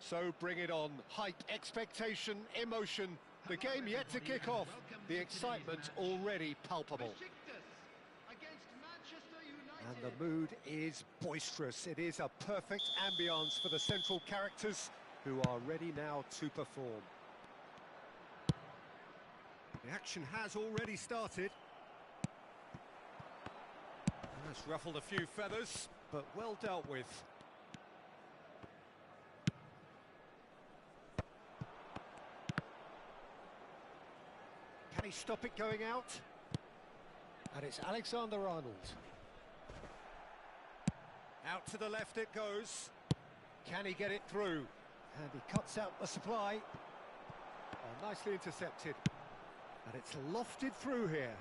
So bring it on. Hype, expectation, emotion. The game yet to kick off. The excitement already palpable. And the mood is boisterous. It is a perfect ambience for the central characters who are ready now to perform. The action has already started. That's ruffled a few feathers, but well dealt with. Can he stop it going out? And it's Alexander-Arnold. Out to the left it goes. Can he get it through? And he cuts out the supply. Oh, nicely intercepted. And it's lofted through here.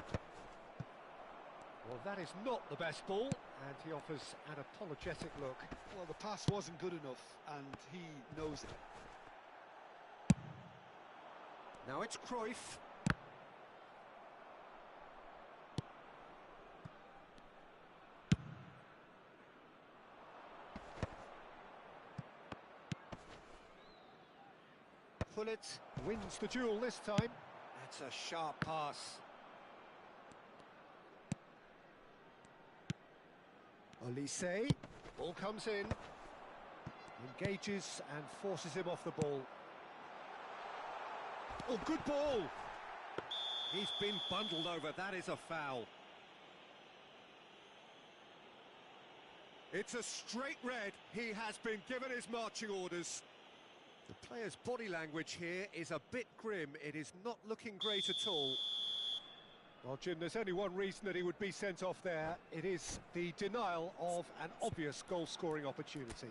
Well, that is not the best ball, and he offers an apologetic look. Well, the pass wasn't good enough, and he knows it. Now it's Cruyff. Pullet wins the duel this time. That's a sharp pass. Olise, ball comes in, engages and forces him off the ball. Oh, good ball! He's been bundled over, that is a foul. It's a straight red, he has been given his marching orders. The player's body language here is a bit grim, it is not looking great at all. Well, Jim, there's only one reason that he would be sent off there. It is the denial of an obvious goal-scoring opportunity.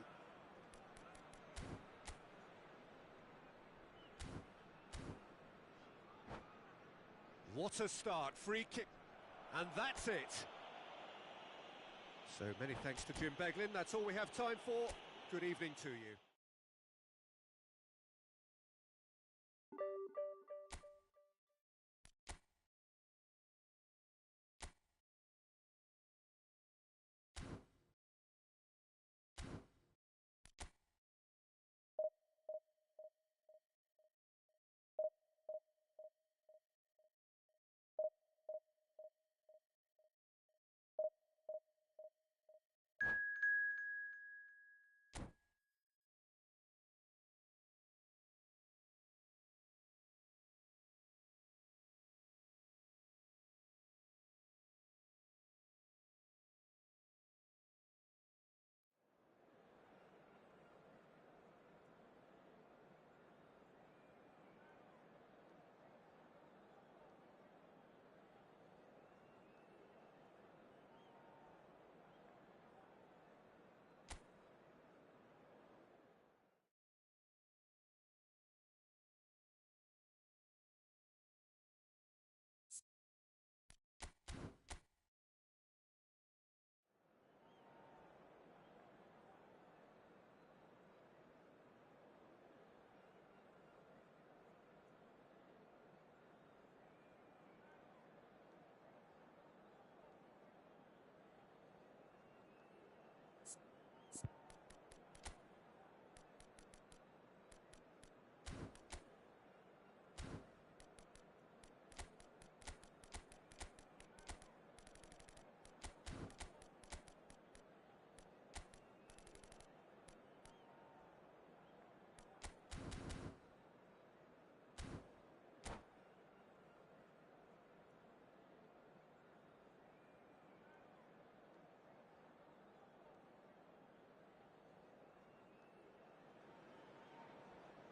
What a start, free kick, and that's it. So many thanks to Jim Beglin, that's all we have time for. Good evening to you.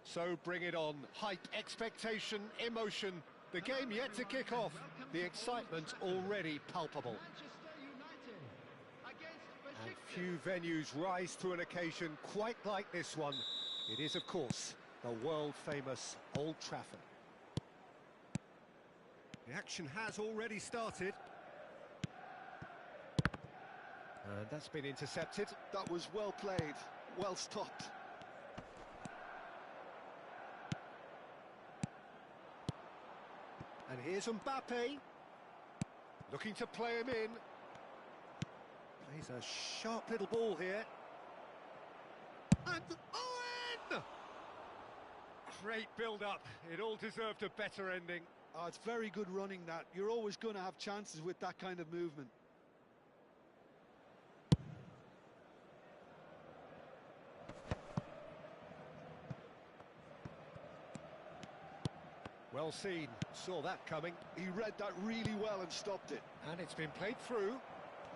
So bring it on. Hype, expectation, emotion. The game yet to kick off. The excitement already palpable. And few venues rise to an occasion quite like this one. It is, of course, the world-famous Old Trafford. The action has already started. And that's been intercepted. That was well played, well stopped. And here's Mbappe, looking to play him in. Plays a sharp little ball here. And Owen! Great build-up. It all deserved a better ending. Oh, it's very good running that. You're always going to have chances with that kind of movement. Well seen, saw that coming. He read that really well and stopped it. And it's been played through.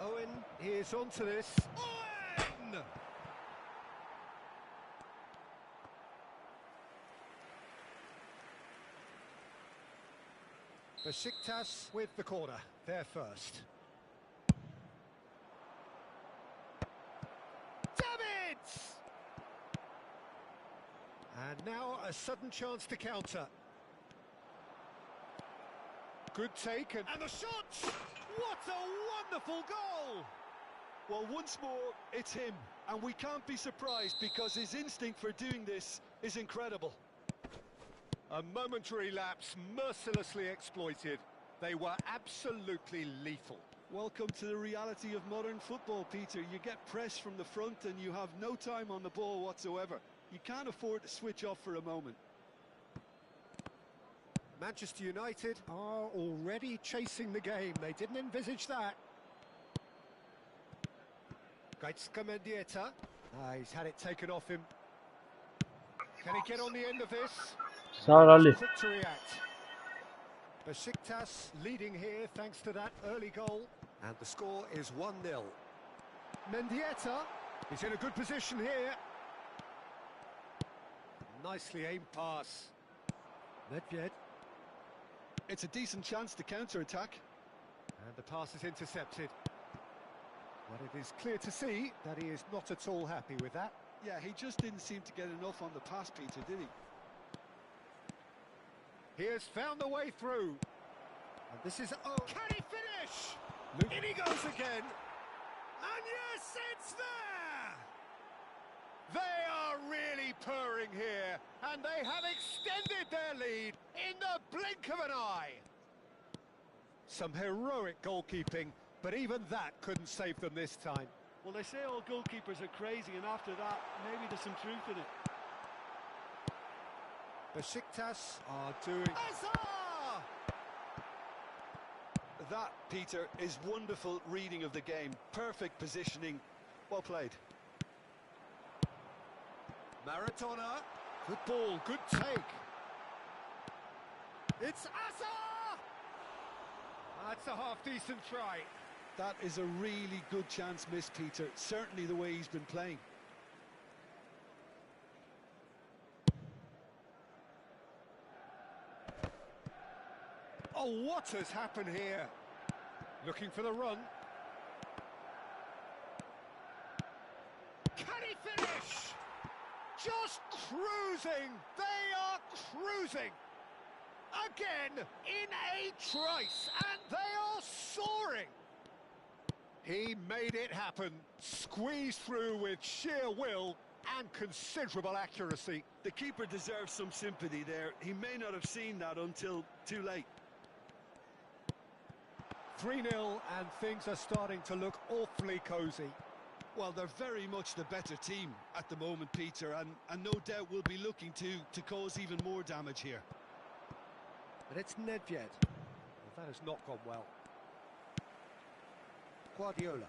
Owen is onto this. Owen! Besiktas with the corner, there first. Davids! And now a sudden chance to counter. Good take, and the shot! What a wonderful goal! Well, once more, it's him. And we can't be surprised because his instinct for doing this is incredible. A momentary lapse, mercilessly exploited. They were absolutely lethal. Welcome to the reality of modern football, Peter. You get pressed from the front and you have no time on the ball whatsoever. You can't afford to switch off for a moment. Manchester United are already chasing the game. They didn't envisage that. Mendieta. He's had it taken off him. Can he get on the end of this? Sağ ol Ali. Quick to react. Besiktas leading here thanks to that early goal. And the score is 1-0. Mendieta is in a good position here. Nicely aimed pass. Nedved. It's a decent chance to counter-attack. And the pass is intercepted. But it is clear to see that he is not at all happy with that. Yeah, he just didn't seem to get enough on the pass, Peter, did he? He has found the way through. And this is... Oh, can he finish? In he goes again. And yes, it's there! They are really purring here. And they have extended their lead in the blink of an eye. Some heroic goalkeeping, but even that couldn't save them this time. Well, they say all goalkeepers are crazy, and after that, maybe there's some truth in it. Besiktas are doing... Azar! That, Peter, is wonderful reading of the game. Perfect positioning. Well played. Maradona. Good ball, good take. It's Azar! That's a half-decent try. That is a really good chance missed, Peter. Certainly the way he's been playing. Oh, what has happened here? Looking for the run. Can he finish? Just cruising. They are cruising. Again, in a trice, and they are soaring. He made it happen. Squeezed through with sheer will and considerable accuracy. The keeper deserves some sympathy there. He may not have seen that until too late. 3-0, and things are starting to look awfully cosy. Well, they're very much the better team at the moment, Peter, and no doubt will be looking to cause even more damage here. But it's Nedved. Well, that has not gone well. Guardiola.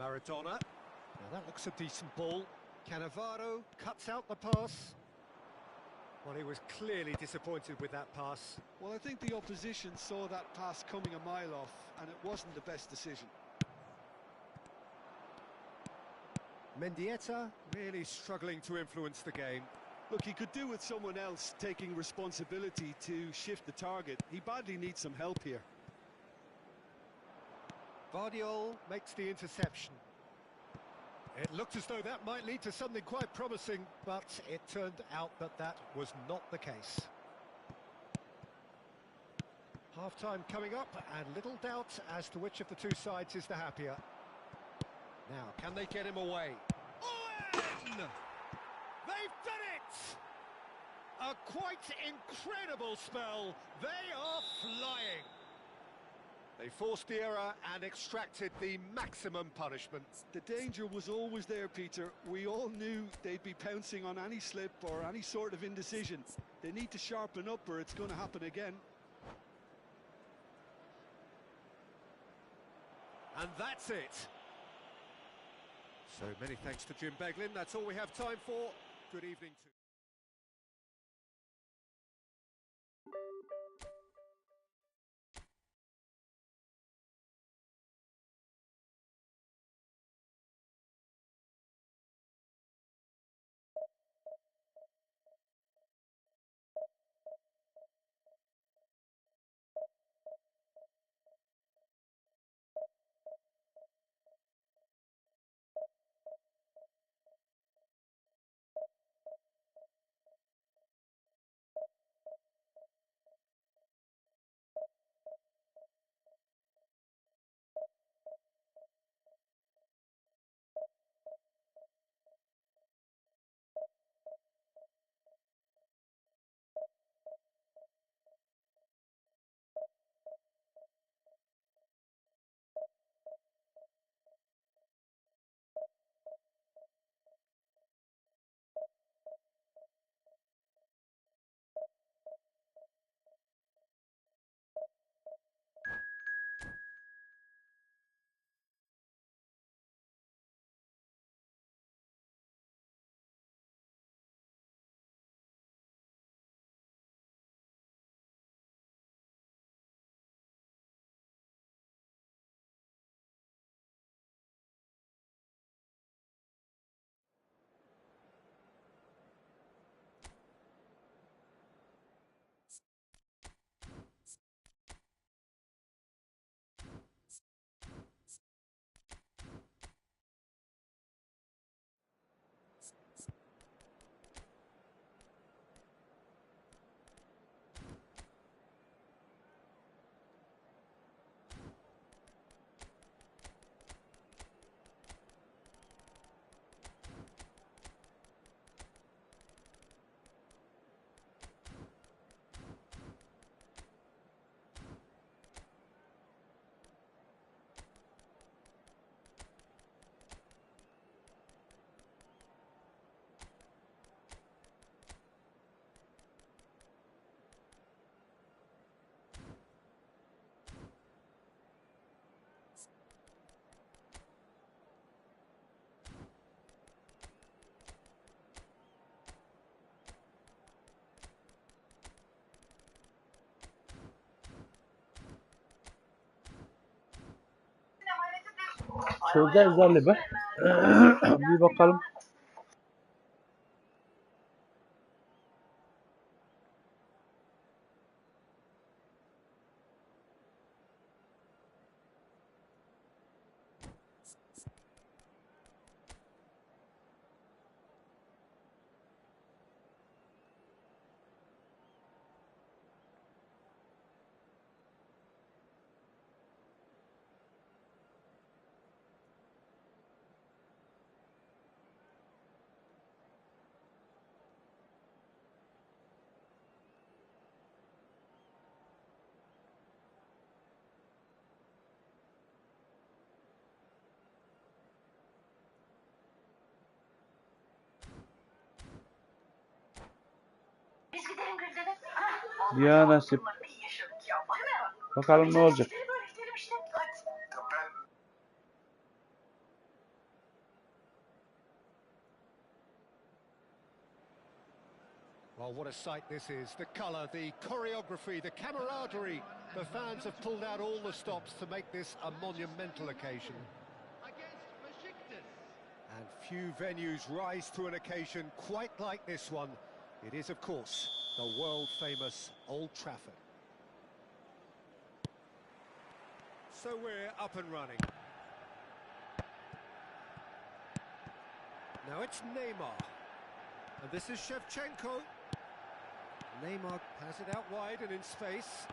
Maradona. Now that looks a decent ball. Cannavaro cuts out the pass. Well, he was clearly disappointed with that pass. Well, I think the opposition saw that pass coming a mile off, and it wasn't the best decision. Mendieta really struggling to influence the game. Look, he could do with someone else taking responsibility to shift the target. He badly needs some help here. Vardiol makes the interception. It looked as though that might lead to something quite promising, but it turned out that that was not the case. Half-time coming up, and little doubt as to which of the two sides is the happier. Now, can they get him away? Owen! They've done it! A quite incredible spell. They are flying. They forced the error and extracted the maximum punishment. The danger was always there, Peter. We all knew they'd be pouncing on any slip or any sort of indecision. They need to sharpen up or it's going to happen again. And that's it. So many thanks to Jim Beglin. That's all we have time for. Good evening to... Çözeceğiz galiba. Bir bakalım. Ya nasip. Bakalım ne olacak. Well, what a sight this is. The colour, the choreography, the camaraderie. The fans have pulled out all the stops to make this a monumental occasion. And few venues rise to an occasion quite like this one. It is, of course, the world-famous Old Trafford. So we're up and running. Now it's Neymar. And this is Shevchenko. Neymar has it out wide and in space.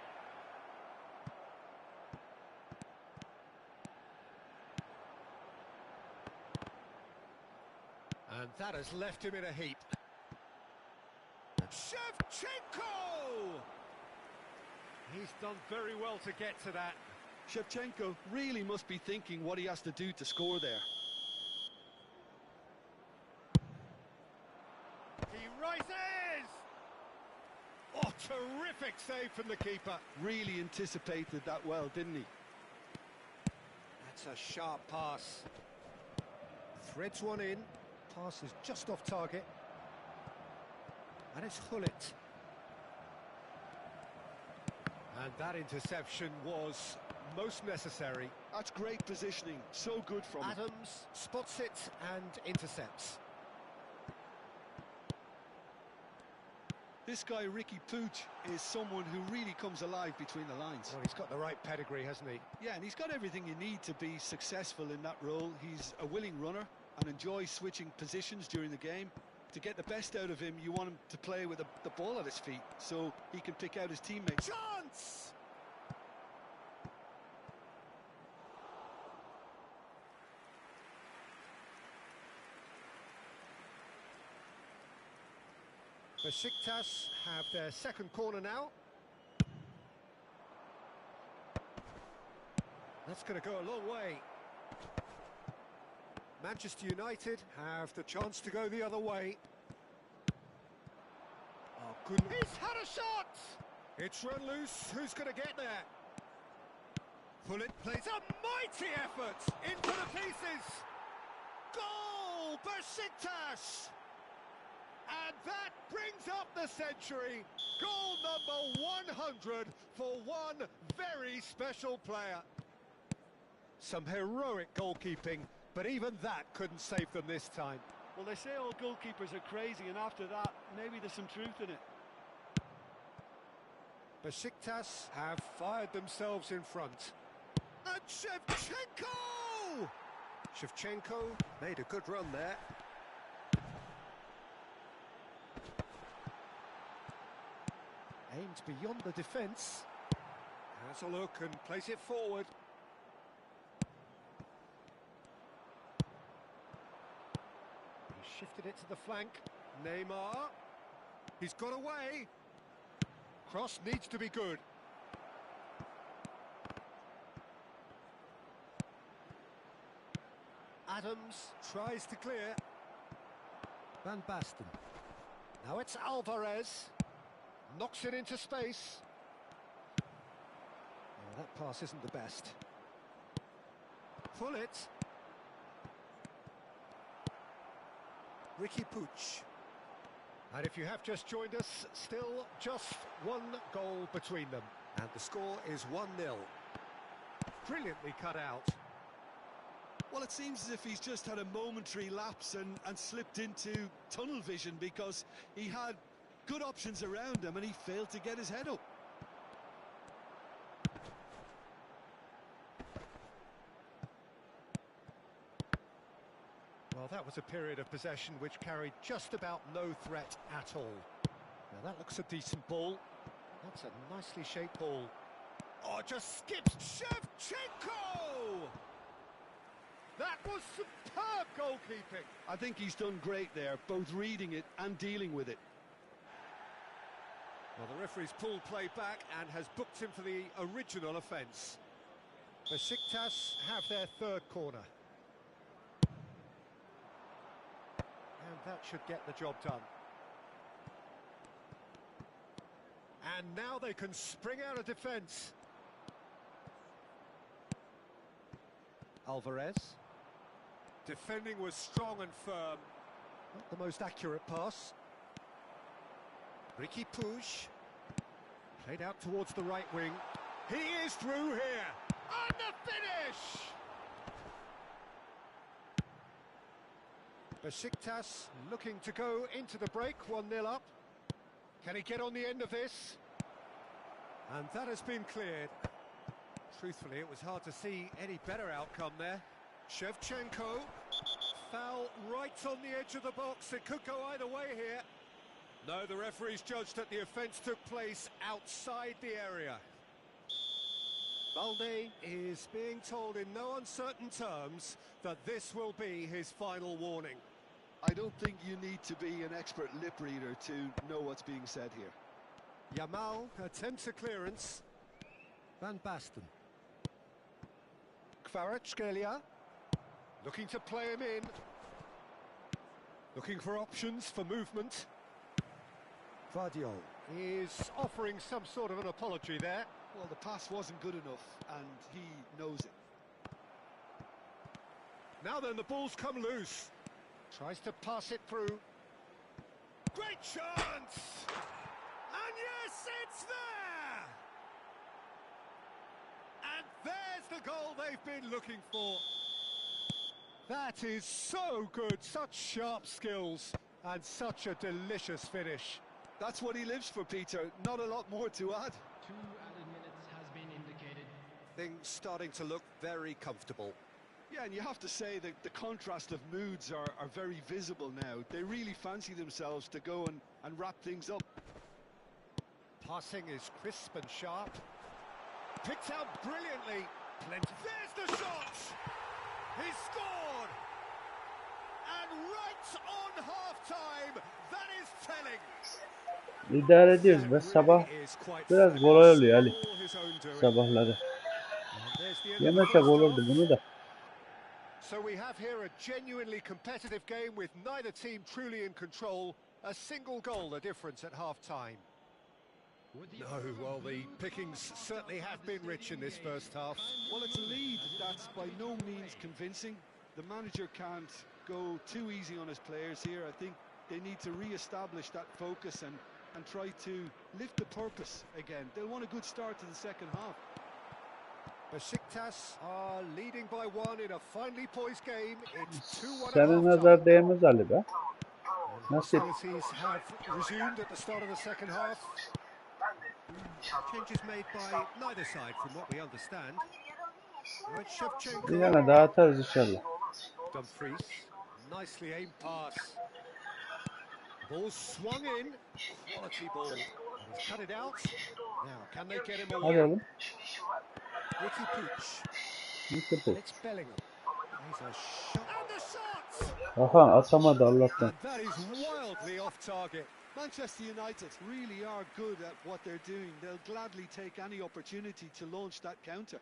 And that has left him in a heap. Shevchenko! He's done very well to get to that. Shevchenko really must be thinking what he has to do to score there. He rises! Oh, terrific save from the keeper. Really anticipated that well, didn't he? That's a sharp pass. Threads one in. Pass is just off target. And it's Hullet. And that interception was most necessary. That's great positioning, so good from him. Adams spots it and intercepts. This guy, Ricky Puig, is someone who really comes alive between the lines. Well, he's got the right pedigree, hasn't he? Yeah, and he's got everything you need to be successful in that role. He's a willing runner and enjoys switching positions during the game. To get the best out of him, you want him to play with the ball at his feet so he can pick out his teammates. Chance! Besiktas have their second corner now. That's going to go a long way. Manchester United have the chance to go the other way. Oh, good. He's had a shot! It's run loose. Who's going to get there? Hullet plays a mighty effort into the pieces. Goal! Besiktas! And that brings up the century. Goal number 100 for one very special player. Some heroic goalkeeping, but even that couldn't save them this time. Well, they say all goalkeepers are crazy, and after that, maybe there's some truth in it. Besiktas have fired themselves in front. And Shevchenko! Shevchenko made a good run there. Aimed beyond the defence. Has a look and plays it forward. He shifted it to the flank. Neymar. He's got away. Cross needs to be good. Adams tries to clear. Van Basten. Now it's Alvarez. Knocks it into space. Oh, that pass isn't the best. Pull it. Ricky Puig. And if you have just joined us, still just one goal between them. And the score is 1-0. Brilliantly cut out. Well, it seems as if he's just had a momentary lapse and slipped into tunnel vision, because he had good options around him and he failed to get his head up. Well, that was a period of possession which carried just about no threat at all. Now that looks a decent ball. That's a nicely shaped ball. Oh, just skips Shevchenko! That was superb goalkeeping. I think he's done great there, both reading it and dealing with it. Well, the referee's pulled play back and has booked him for the original offence. Besiktas have their third corner. And that should get the job done. And now they can spring out of defence. Alvarez. Defending was strong and firm. Not the most accurate pass. Ricky Puig. Played out towards the right wing. He is through here. And the finish! Besiktas looking to go into the break, 1-0 up. Can he get on the end of this? And that has been cleared. Truthfully, it was hard to see any better outcome there. Shevchenko, foul right on the edge of the box. It could go either way here. No, the referee's judged that the offence took place outside the area. Balde is being told in no uncertain terms that this will be his final warning. I don't think you need to be an expert lip reader to know what's being said here. Yamal attempts a clearance. Van Basten. Kvaratskhelia. Looking to play him in. Looking for options for movement. Vardiol is offering some sort of an apology there. Well, the pass wasn't good enough, and he knows it. Now then, the ball's come loose. Tries to pass it through. Great chance! And yes, it's there! And there's the goal they've been looking for. That is so good, such sharp skills, and such a delicious finish. That's what he lives for, Peter. Not a lot more to add. 2 added minutes has been indicated. Things starting to look very comfortable. Yeah, and you have to say that the contrast of moods are very visible now. They really fancy themselves to go and wrap things up. Passing is crisp and sharp. Picked out brilliantly. Plenty. There's the shot! He scored! And right on half-time, that is telling. İdare ediyoruz be, sabah biraz kolay oluyor Ali. Sabahları. Yemesek olurdu bunu da. So we have here a genuinely competitive game with neither team truly in control. A single goal the difference at half-time. No, well, the pickings certainly have been rich in this first half. Well, it's a lead that's by no means convincing. The manager can't go too easy on his players here. I think they need to re-establish that focus and try to lift the purpose again. They'll want a good start to the second half. Besiktas are leading by 1 in a finely poised game. It's 2-1 at Senin half-time. nazar değmez Ali be. Nasıl? Hostilities have resumed at the start of the second half. Changes made by neither side from what we understand. Right, Shevchenko. Bir yana daha atarız inşallah. Dumfries, nicely aimed pass. Ball swung in, quality ball. He's cut it out. Now, can they get him Hadi away? oğlum. Ricky Puig. Neyse bu. It's Bellingham. He's a shot. And the shot! Aha atamadı Allah'tan. And that is wildly off target. Manchester United really are good at what they're doing. They'll gladly take any opportunity to launch that counter.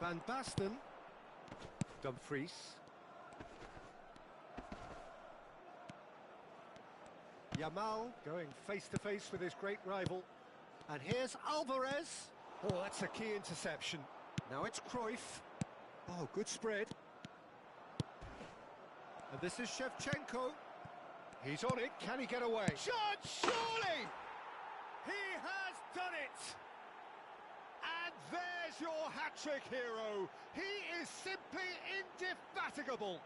Van Basten. Dumfries. Yamal going face-to-face with his great rival. And here's Alvarez. Oh, that's a key interception. Now it's Cruyff. Oh, good spread. And this is Shevchenko. He's on it. Can he get away? Shot, surely! He has done it! And there's your hat-trick hero. He is simply indefatigable.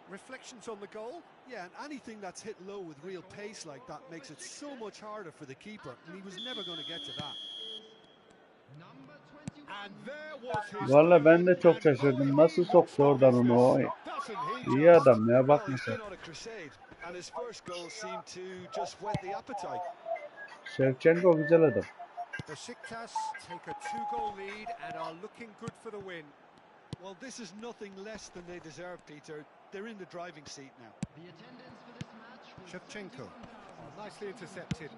Reflections on the goal? Yeah, and anything that's hit low with real pace like that makes it so much harder for the keeper, and he was never going to get to that. And there was his Valla ben de çok şaşırdım. Nasıl soktu oradan onu o? İyi adam ya, bakma sen. And his first goal seemed to just whet the appetite. Shevchenko güzel adam. Besiktas take a 2-goal lead and are looking good for the win. Well, this is nothing less than they deserve, Peter. They're in the driving seat now. The attendance for this match was Shevchenko, nicely intercepted.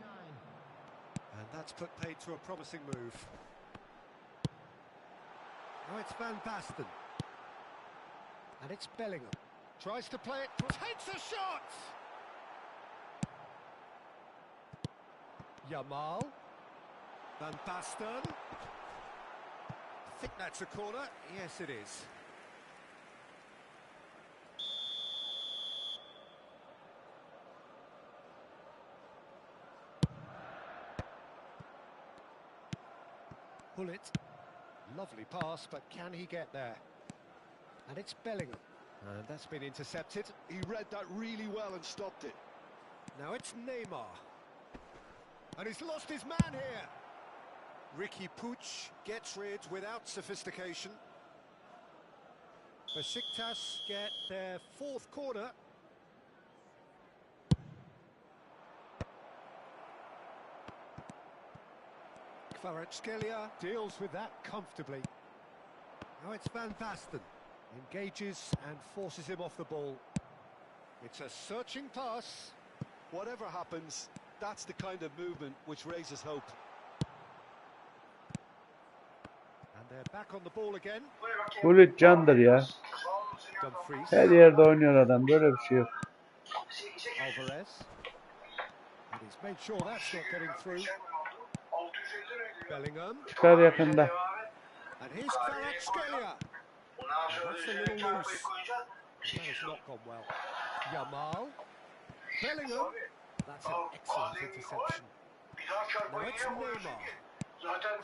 And that's put paid to a promising move. Now it's Van Basten. And it's Bellingham. Tries to play it, takes a shot! Yamal. Van Basten. I think that's a corner. Yes, it is. Bullet. Lovely pass, but can he get there? And it's Bellingham. And that's been intercepted. He read that really well and stopped it. Now it's Neymar. And he's lost his man here. Ricky Puig gets rid without sophistication. Besiktas get their 4th corner. Kvaratskhelia deals with that comfortably. Now it's Van Basten. Engages and forces him off the ball. It's a searching pass. Whatever happens, That's the kind of movement which raises hope. And they're back on the ball again. Gullit candır ya. Dumfries. Her yerde oynuyor adam. Böyle bir şey yok. Alvarez. And he's made sure that's not getting through. Bellingham. Çıkar yakında. And here's Kvaratskhelia. That's a little loose. That has not gone well. Yamal. Bellingham. That's an excellent interception. Now it's Neymar.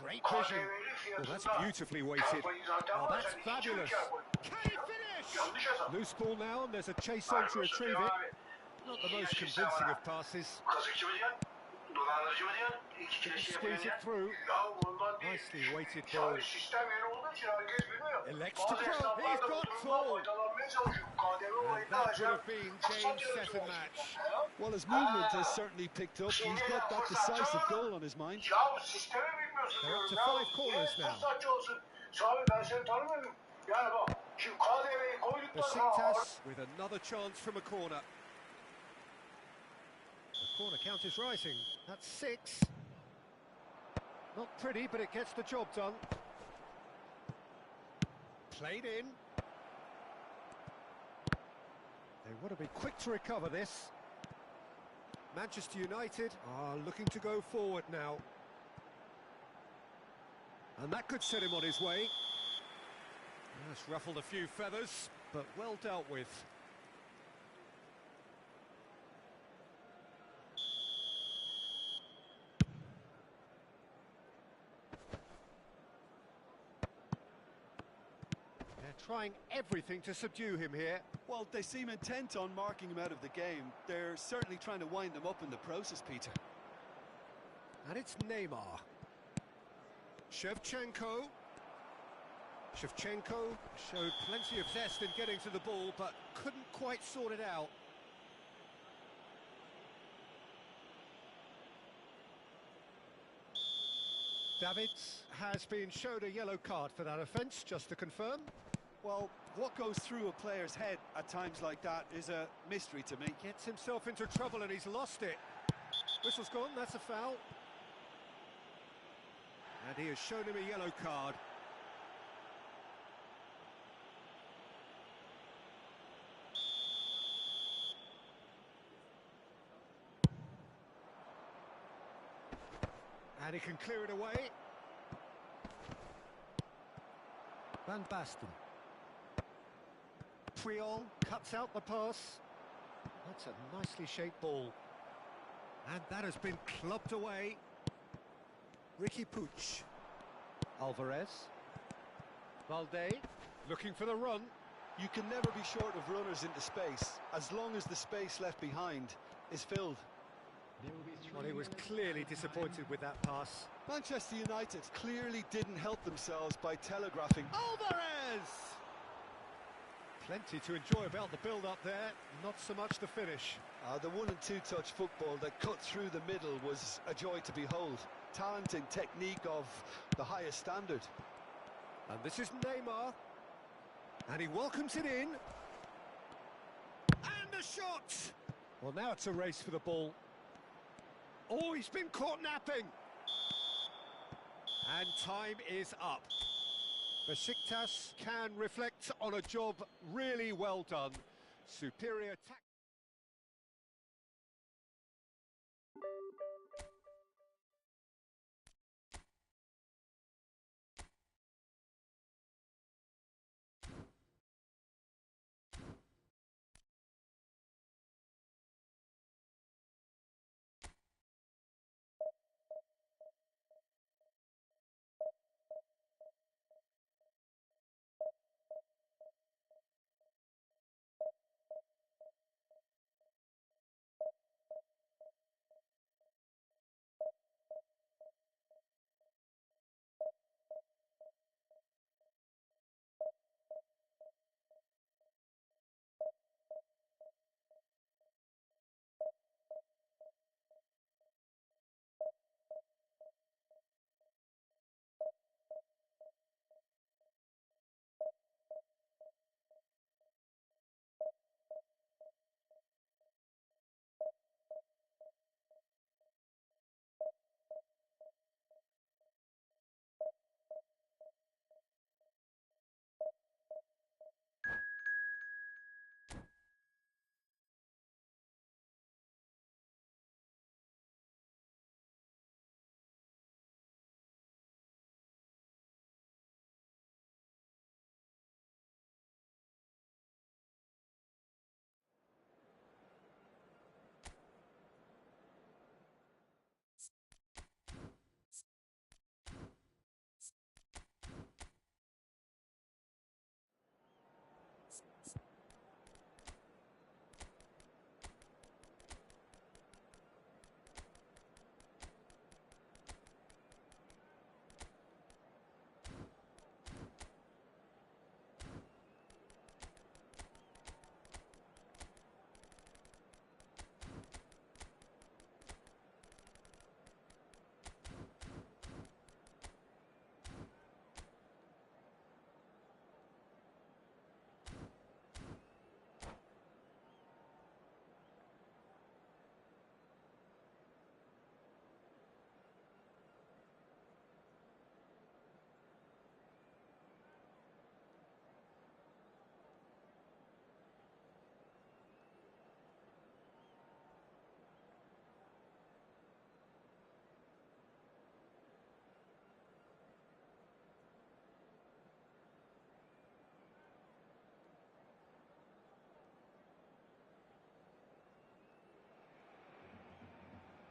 Great vision. Well, that's beautifully weighted. Oh, that's fabulous. Can he finish? Loose ball now, and there's a chase on to retrieve it. Not the most convincing of passes. Squeeze it through. Nicely weighted ball. Elects to throw. He's got full. And that would have been game, set and match. Well, his movement has certainly picked up. He's got that decisive goal on his mind. They're up to 5 corners now. Besiktas with another chance from a corner. The corner count is rising. That's 6. Not pretty, but it gets the job done. Played in. They want to be quick to recover this. Manchester United are looking to go forward now. And that could set him on his way. That's ruffled a few feathers, but well dealt with. They're trying everything to subdue him here. Well, they seem intent on marking him out of the game. They're certainly trying to wind him up in the process, Peter. And it's Neymar. Shevchenko showed plenty of zest in getting to the ball, but couldn't quite sort it out. Davids has been showed a yellow card for that offence, just to confirm. Well, what goes through a player's head at times like that is a mystery to me. Gets himself into trouble and he's lost it. Whistle's gone, that's a foul. And he has shown him a yellow card. And he can clear it away. Van Basten. Puyol cuts out the pass. That's a nicely shaped ball. And that has been clubbed away. Ricky Puig. Alvarez. Valde looking for the run. You can never be short of runners into space, as long as the space left behind is filled. Well, he was clearly disappointed with that pass. Manchester United clearly didn't help themselves by telegraphing. Alvarez! Plenty to enjoy about the build-up there, not so much the finish. The 1- and 2-touch football that cut through the middle was a joy to behold. Talent and technique of the highest standard. And this is Neymar. And he welcomes it in. And a shot! Well, now it's a race for the ball. Oh, he's been caught napping. And time is up. Besiktas can reflect on a job really well done. Superior tactics.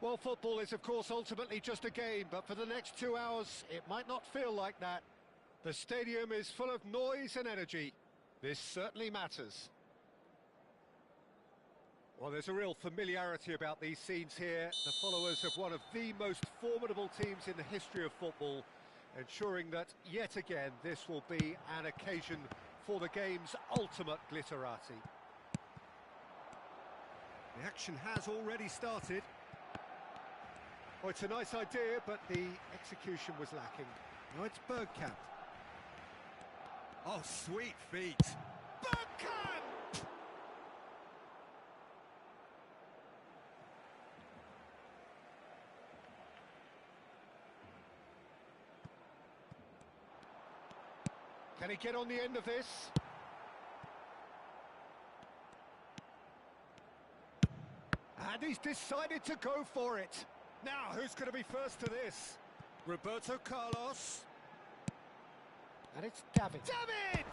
Well, football is, of course, ultimately just a game, but for the next 2 hours, it might not feel like that. The stadium is full of noise and energy. This certainly matters. Well, there's a real familiarity about these scenes here. The followers of one of the most formidable teams in the history of football, ensuring that, yet again, this will be an occasion for the game's ultimate glitterati. The action has already started. Oh, it's a nice idea, but the execution was lacking. Now it's Bergkamp. Oh, sweet feet. Bergkamp! Can he get on the end of this? And he's decided to go for it. Now, who's going to be first to this? Roberto Carlos. And it's David. David!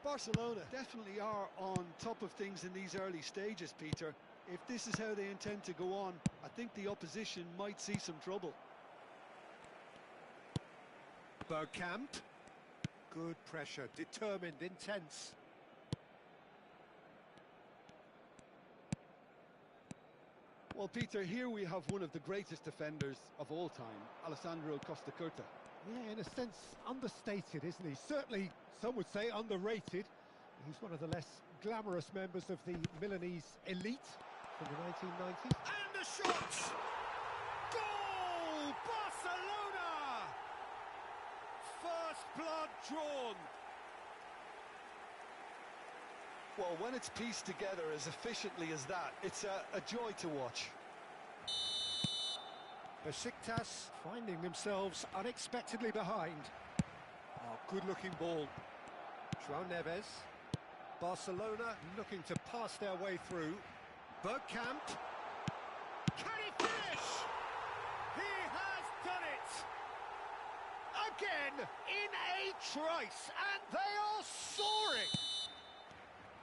Barcelona definitely are on top of things in these early stages, Peter. If this is how they intend to go on, I think the opposition might see some trouble. Bergkamp. Good pressure, determined, intense. Well, Peter, here we have one of the greatest defenders of all time, Alessandro Costa Curta. Yeah, in a sense, understated, isn't he? Certainly, some would say underrated. He's one of the less glamorous members of the Milanese elite from the 1990s. And the shot! Goal! Barcelona! First blood drawn. Well, when it's pieced together as efficiently as that, it's a joy to watch. Besiktas finding themselves unexpectedly behind. Oh, good-looking ball. João Neves. Barcelona looking to pass their way through. Bergkamp. Can he finish? He has done it! Again, in a trice, and they are soaring!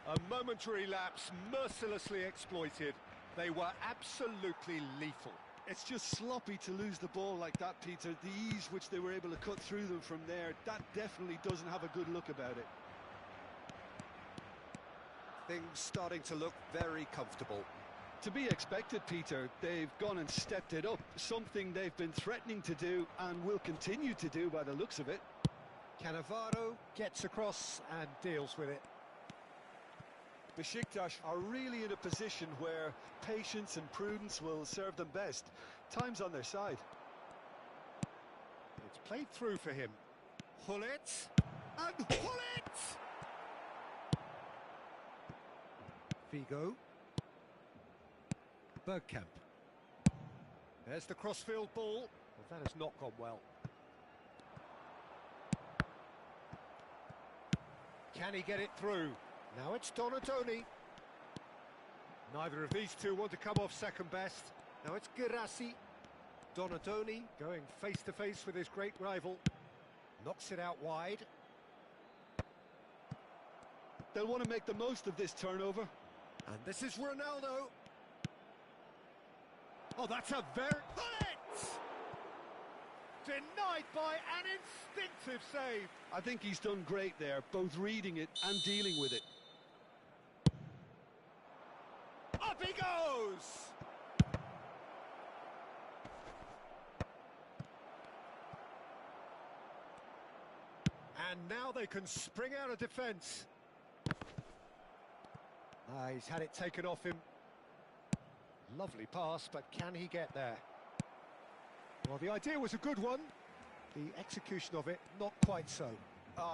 A momentary lapse mercilessly exploited. They were absolutely lethal. It's just sloppy to lose the ball like that, Peter. The ease which they were able to cut through them from there, that definitely doesn't have a good look about it. Things starting to look very comfortable. To be expected, Peter. They've gone and stepped it up, something they've been threatening to do and will continue to do by the looks of it. Cannavaro gets across and deals with it. Besiktas are really in a position where patience and prudence will serve them best. Time's on their side. It's played through for him. Hullet and Hullet! Figo. Bergkamp. There's the crossfield ball. Well, that has not gone well. Can he get it through? Now it's Donadoni. Neither of these two want to come off second best. Now it's Girassi. Donadoni going face to face with his great rival. Knocks it out wide. They'll want to make the most of this turnover. And this is Ronaldo. Oh, that's a very... Bullet! Denied by an instinctive save. I think he's done great there, both reading it and dealing with it. Up he goes! And now they can spring out of defence. He's had it taken off him. Lovely pass, but can he get there? Well, the idea was a good one. The execution of it, not quite so.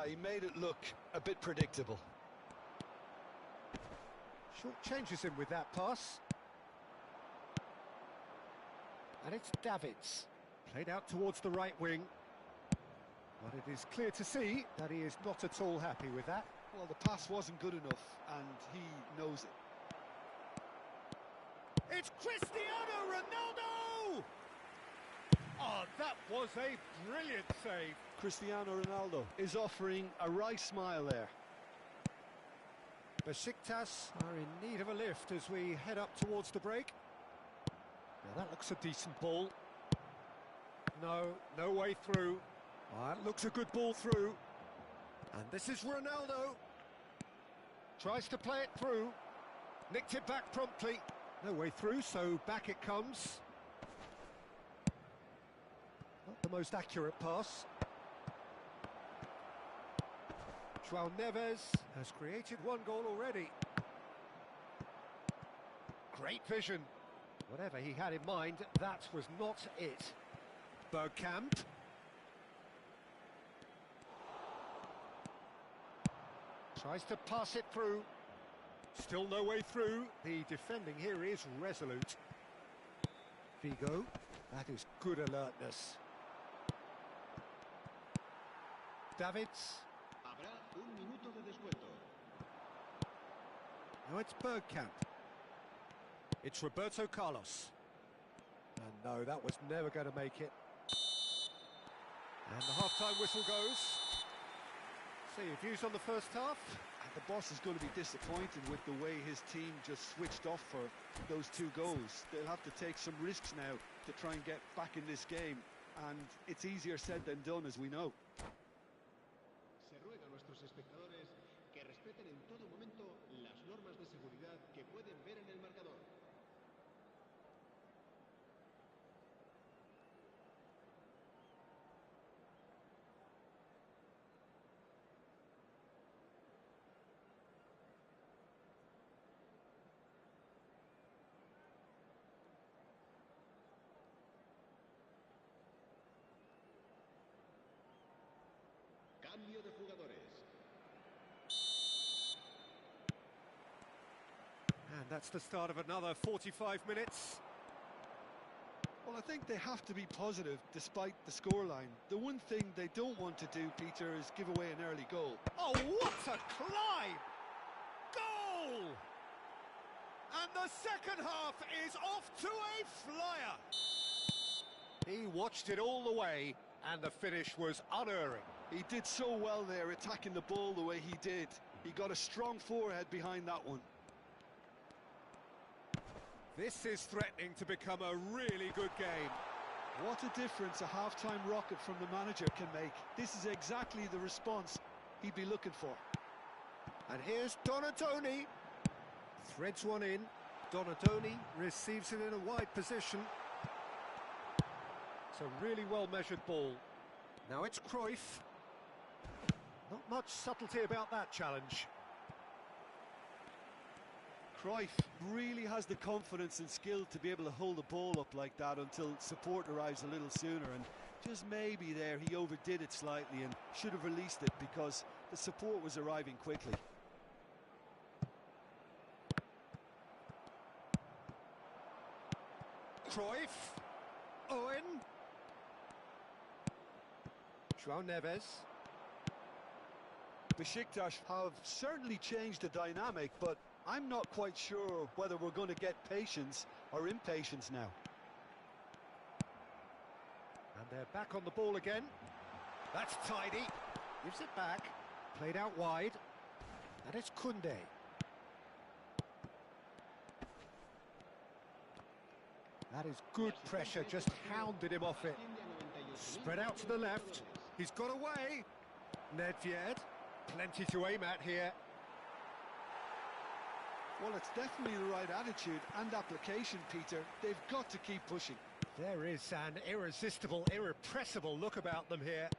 He made it look a bit predictable. Short changes him with that pass. And it's Davids. Played out towards the right wing. But it is clear to see that he is not at all happy with that. Well, the pass wasn't good enough, and he knows it. It's Cristiano Ronaldo! Oh, that was a brilliant save. Cristiano Ronaldo is offering a wry smile there. Besiktas are in need of a lift as we head up towards the break. Now that looks a decent ball. No way through. That looks a good ball through. And this is Ronaldo. Tries to play it through. Nicked it back promptly. No way through, so back it comes. Not the most accurate pass. João Neves has created one goal already. Great vision. Whatever he had in mind, that was not it. Bergkamp. Tries to pass it through. Still no way through. The defending here is resolute. Figo. That is good alertness. Davids. Habrá un minuto de descuento. Now it's Bergkamp. It's Roberto Carlos. And no, that was never going to make it. And the half-time whistle goes. So your views on the first half? The boss is going to be disappointed with the way his team just switched off for those two goals. They'll have to take some risks now to try and get back in this game, and it's easier said than done, as we know. Se ruega a nuestros espectadores que respeten en todo momento las normas de seguridad que pueden ver en el marcador. Cambio de jugadores. And that's the start of another 45 minutes. Well, I think they have to be positive despite the scoreline. The one thing they don't want to do, Peter, is give away an early goal. Oh, what a climb! Goal! And the second half is off to a flyer. He watched it all the way, and the finish was unerring. He did so well there, attacking the ball the way he did. He got a strong forehead behind that one. This is threatening to become a really good game. What a difference a half-time rocket from the manager can make. This is exactly the response he'd be looking for. And here's Donatoni. Threads one in. Donatoni receives it in a wide position. It's a really well-measured ball. Now it's Cruyff. Not much subtlety about that challenge. Cruyff really has the confidence and skill to be able to hold the ball up like that until support arrives a little sooner, and just maybe there he overdid it slightly and should have released it because the support was arriving quickly. Cruyff. Owen. João Neves. Besiktas have certainly changed the dynamic, but I'm not quite sure whether we're going to get patience or impatience now. And they're back on the ball again. That's tidy. Gives it back. Played out wide. And it's Koundé. That is good pressure, just hounded him off it. Spread out to the left. He's got away. Nedved. Plenty to aim at here. Well, it's definitely the right attitude and application, Peter. They've got to keep pushing. There is an irresistible, irrepressible look about them here.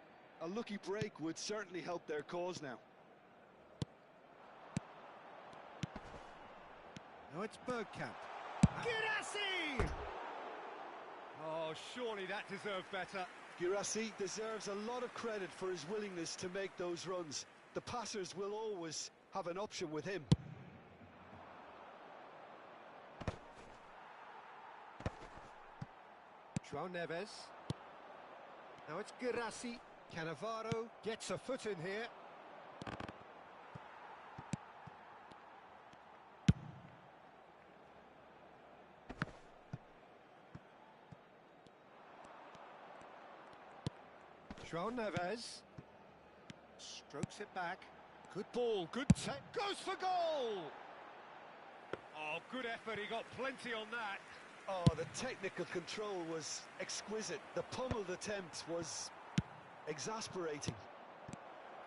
A lucky break would certainly help their cause now. Now it's Bergkamp. Guirassy! Oh, surely that deserved better. Guirassy deserves a lot of credit for his willingness to make those runs. The passers will always have an option with him. João Neves. Now it's Guirassy. Cannavaro gets a foot in here. João Neves strokes it back. Good ball, good take, goes for goal! Oh, good effort, he got plenty on that. Oh, the technical control was exquisite. The pummeled attempt was exasperating.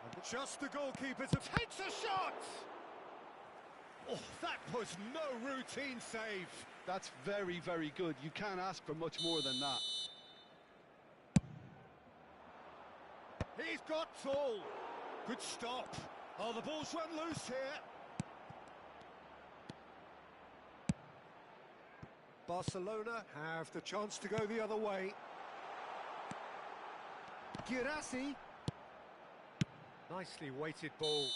And just the goalkeeper takes a shot! Oh, that was no routine save. That's very, very good. You can't ask for much more than that. He's got tall. Good stop. Oh, the ball's run loose here. Barcelona have the chance to go the other way. Girassi. Nicely weighted ball.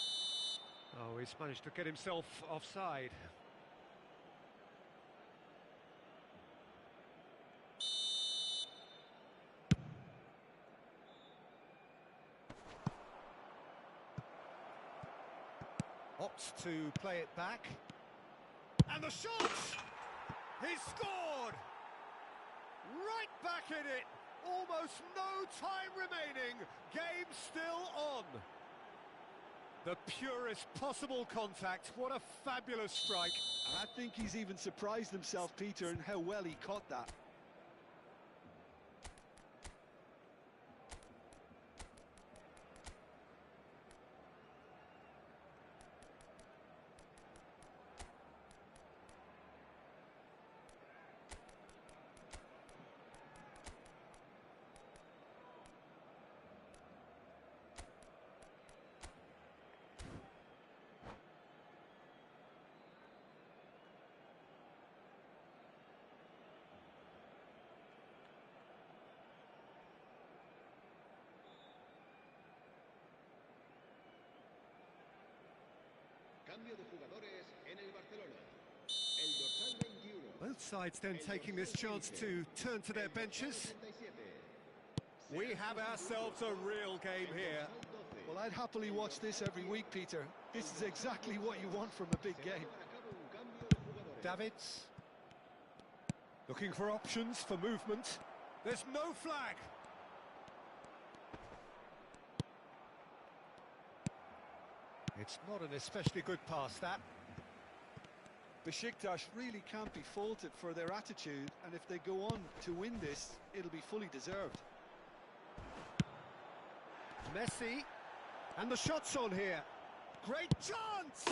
Oh, he's managed to get himself offside. Opts to play it back. And the shot! He's scored! Right back in it! Almost no time remaining. Game still on. The purest possible contact. What a fabulous strike. I think he's even surprised himself, Peter, in how well he caught that. Cambio de jugadores en el Barcelona. El dorsal 21. Both sides then taking this chance to turn to their benches. We have ourselves a real game here. Well, I'd happily watch this every week, Peter. This is exactly what you want from a big game. Davids. Looking for options for movement. There's no flag. It's not an especially good pass, that. Besiktas really can't be faulted for their attitude, and if they go on to win this, it'll be fully deserved. Messi. And the shot's on here. Great chance!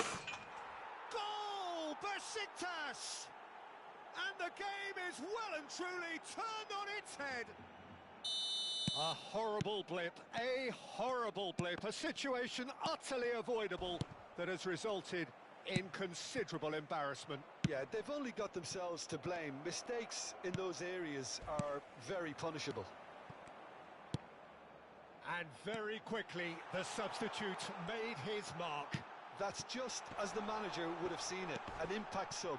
Goal! Besiktas! And the game is well and truly turned on its head. A horrible blip, a situation utterly avoidable that has resulted in considerable embarrassment. Yeah, they've only got themselves to blame. Mistakes in those areas are very punishable. And very quickly, the substitute made his mark. That's just as the manager would have seen it, an impact sub.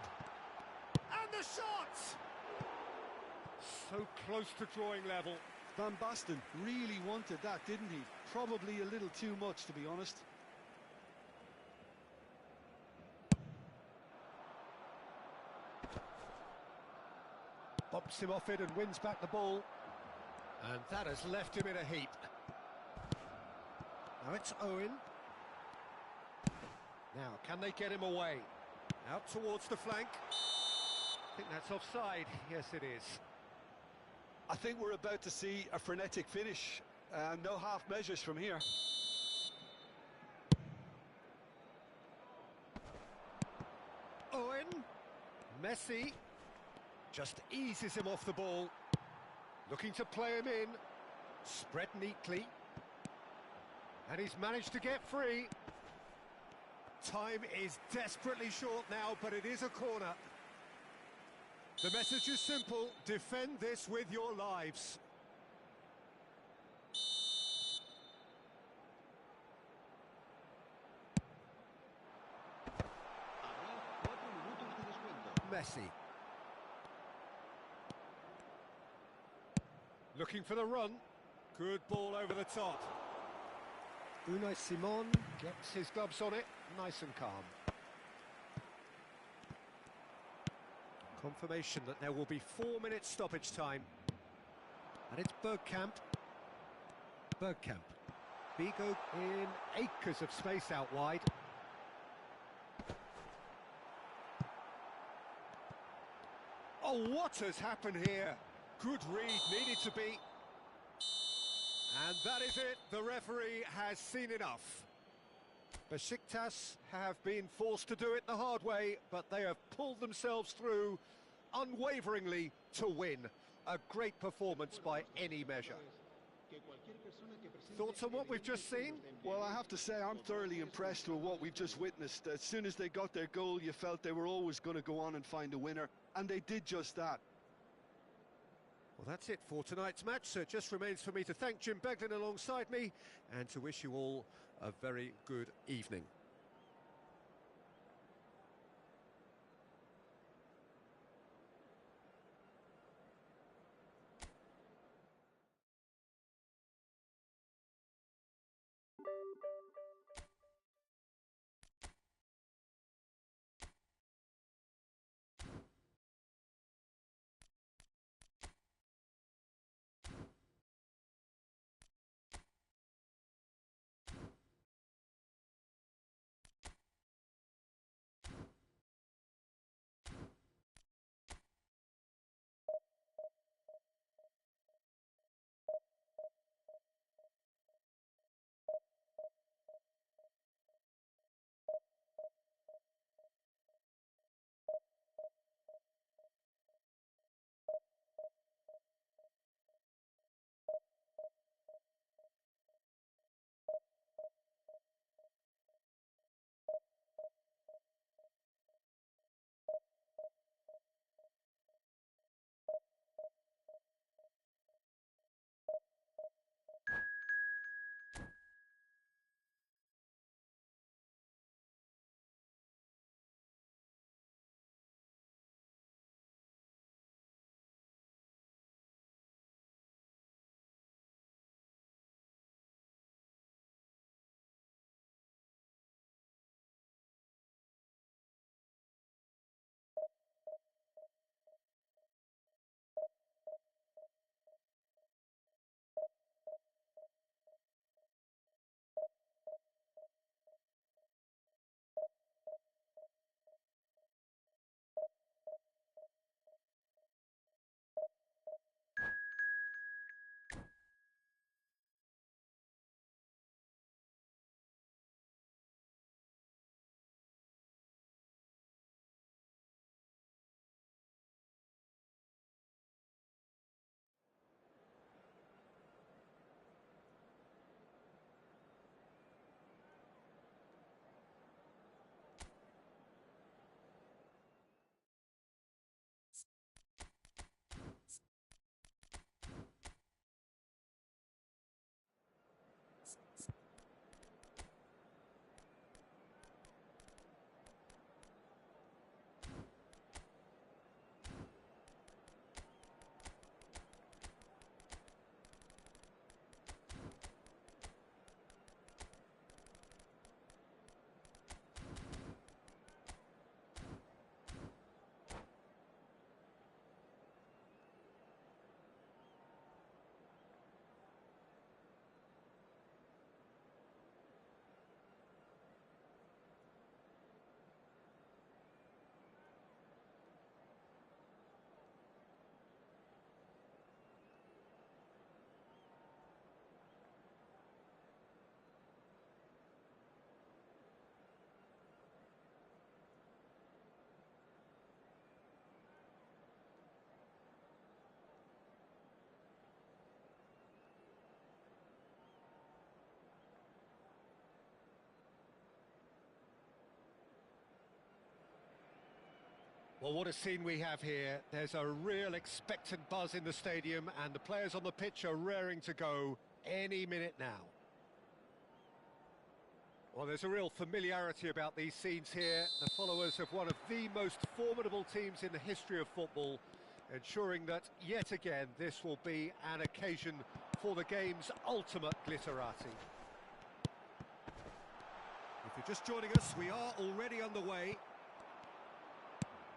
And the shot! So close to drawing level. Van Basten really wanted that, didn't he? Probably a little too much, to be honest. Bumps him off it and wins back the ball. And that has left him in a heap. Now it's Owen. Now, can they get him away? Out towards the flank. I think that's offside. Yes, it is. I think we're about to see a frenetic finish. No half measures from here. Owen. Messi. Just eases him off the ball. Looking to play him in. Spread neatly. And he's managed to get free. Time is desperately short now, but it is a corner. The message is simple: defend this with your lives. Messi. Looking for the run. Good ball over the top. Unai Simon gets his gloves on it, nice and calm. Confirmation that there will be 4 minutes stoppage time. And it's Bergkamp. Bergkamp. Vigo in acres of space out wide. Oh, what has happened here? Good read, needed to be. And that is it, the referee has seen enough. Besiktas have been forced to do it the hard way, but they have pulled themselves through unwaveringly to win. A great performance by any measure. Thoughts on what we've just seen? Well, I have to say I'm thoroughly impressed with what we've just witnessed. As soon as they got their goal, you felt they were always going to go on and find a winner, and they did just that. Well, that's it for tonight's match, so it just remains for me to thank Jim Beglin alongside me and to wish you all a very good evening. Well, what a scene we have here. There's a real expectant buzz in the stadium and the players on the pitch are raring to go any minute now. Well, there's a real familiarity about these scenes here. The followers of one of the most formidable teams in the history of football, ensuring that, yet again, this will be an occasion for the game's ultimate glitterati. If you're just joining us, we are already underway.